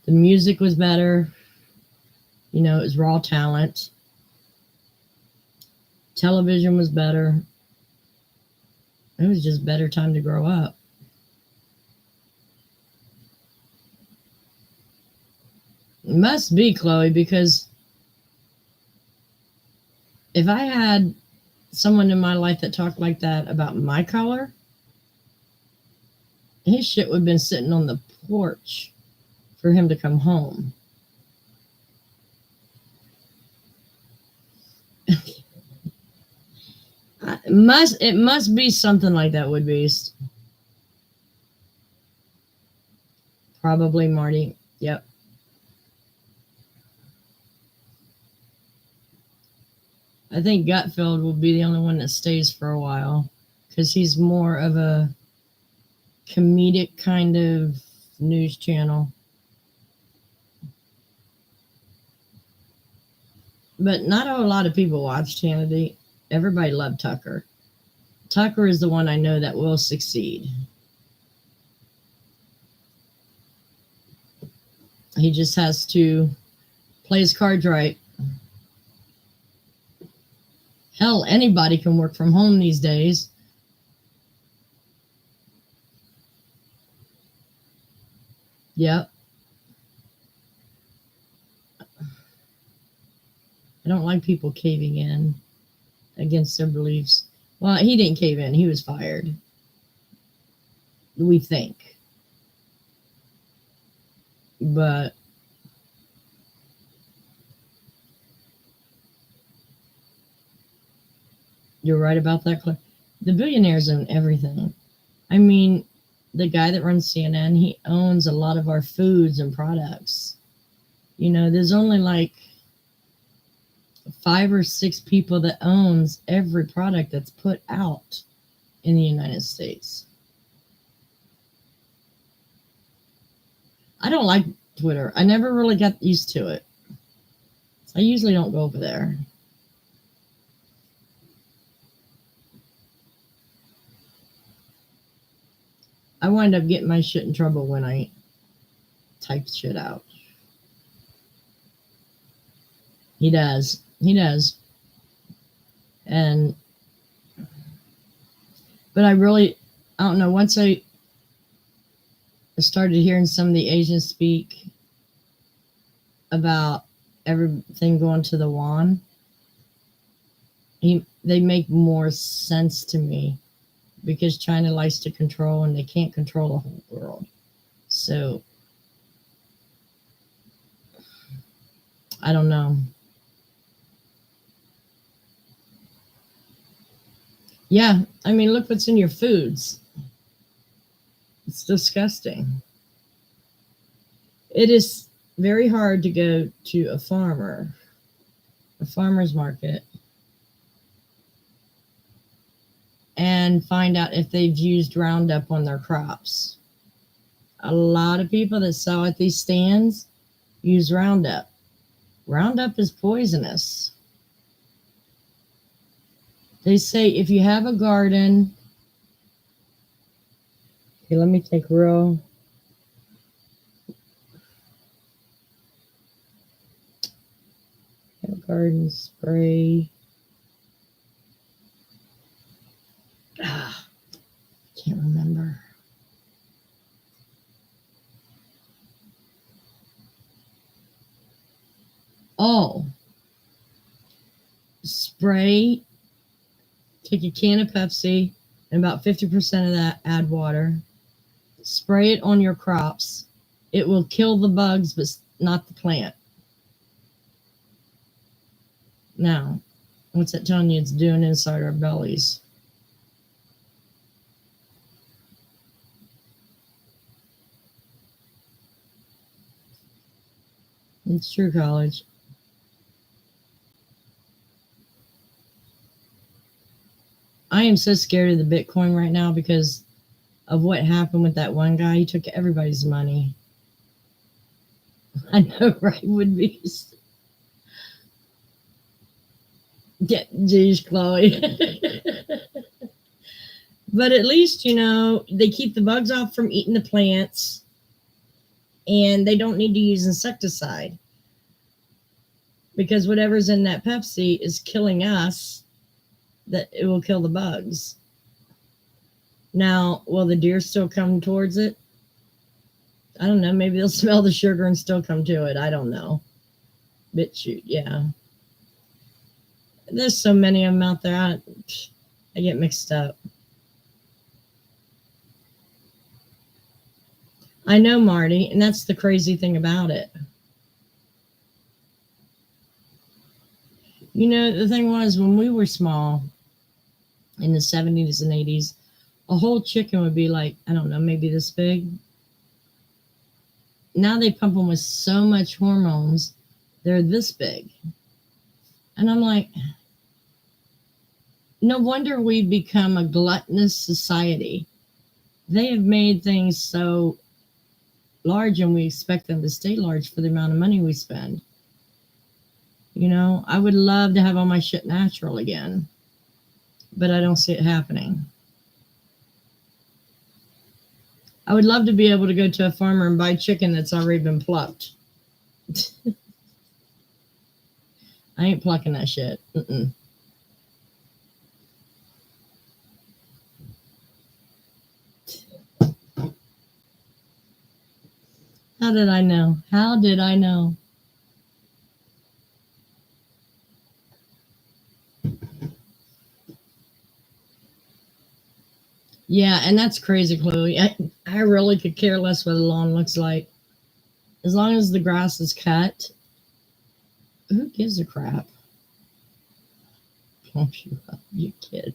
The music was better. It was raw talent. Television was better. It was just better time to grow up. It must be, Chloe, because if I had someone in my life that talked like that about my color, his shit would have been sitting on the porch for him to come home. It must be something like that, Wood Beast. Probably Marty. Yep. I think Gutfeld will be the only one that stays for a while because he's more of a comedic kind of news channel. But not a lot of people watched Hannity. Everybody loved Tucker. Tucker is the one I know that will succeed. He just has to play his cards right. Hell, anybody can work from home these days. Yep. I don't like people caving in against their beliefs. Well, he didn't cave in. He was fired. We think. But you're right about that, Claire. The billionaires own everything. I mean, the guy that runs CNN, he owns a lot of our foods and products. You know, there's only like 5 or 6 people that owns every product that's put out in the United States. I don't like Twitter. I never really got used to it. I usually don't go over there. I wind up getting my shit in trouble when I type shit out. He does. He does. But I don't know, once I started hearing some of the Asians speak about everything going to the yuan, they make more sense to me because China likes to control and they can't control the whole world. So, I don't know. Yeah, I mean, look what's in your foods. It's disgusting. It is very hard to go to a farmer's market, and find out if they've used Roundup on their crops. A lot of people that sell at these stands use Roundup. Roundup is poisonous. They say if you have a garden, okay, let me take real. Garden spray. Can't remember. Oh, spray. Take a can of Pepsi and about 50% of that add water. Spray it on your crops. It will kill the bugs, but not the plant. Now, what's that telling you it's doing inside our bellies? It's true, college. I am so scared of the Bitcoin right now because of what happened with that one guy. He took everybody's money. I know, right? Would be. Yeah, geez, Chloe. But at least, you know, they keep the bugs off from eating the plants, and they don't need to use insecticide because whatever's in that Pepsi is killing us, that it will kill the bugs. Now, will the deer still come towards it? I don't know. Maybe they'll smell the sugar and still come to it. I don't know. BitChute, yeah. There's so many of them out there. I get mixed up. I know, Marty, and that's the crazy thing about it. You know, the thing was, when we were small in the 70s and 80s, a whole chicken would be like, I don't know, maybe this big. Now they pump them with so much hormones, they're this big. And I'm like, no wonder we've become a gluttonous society. They have made things so large and we expect them to stay large for the amount of money we spend. You know, I would love to have all my shit natural again, but I don't see it happening. I would love to be able to go to a farmer and buy chicken that's already been plucked. I ain't plucking that shit. Mm-mm. How did I know? How did I know? Yeah, and that's crazy, Chloe. I really could care less what the lawn looks like. As long as the grass is cut, who gives a crap? Plump you up, you kid.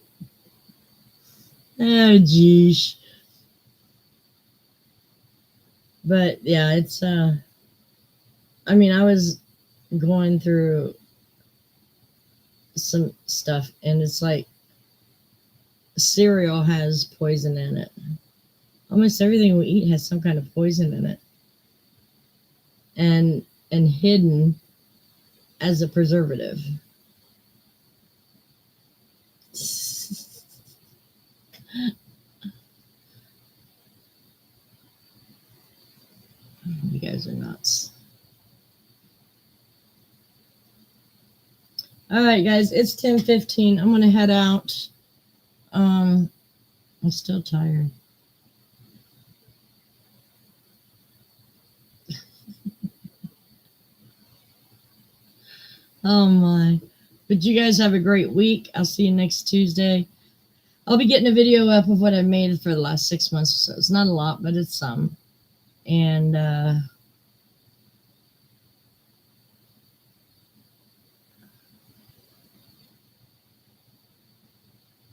Oh, geez. But yeah, it's, I mean, I was going through some stuff, and it's like cereal has poison in it. Almost everything we eat has some kind of poison in it, and hidden as a preservative. You guys are nuts. All right, guys, it's 10:15. I'm gonna head out. I'm still tired. Oh my. But you guys have a great week. I'll see you next Tuesday. I'll be getting a video up of what I've made for the last 6 months or so. It's not a lot, but it's some. And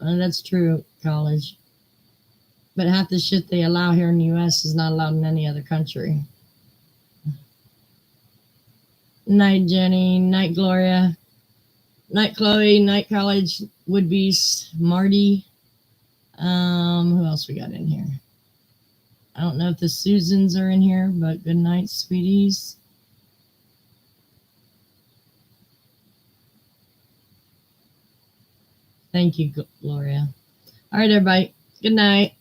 that's true, college. But half the shit they allow here in the US is not allowed in any other country. Night, Jenny. Night, Gloria. Night, Chloe. Night, college. Would Beast. Marty. Who else we got in here? I don't know if the Susans are in here, but good night, sweeties. Thank you, Gloria. All right, everybody. Good night.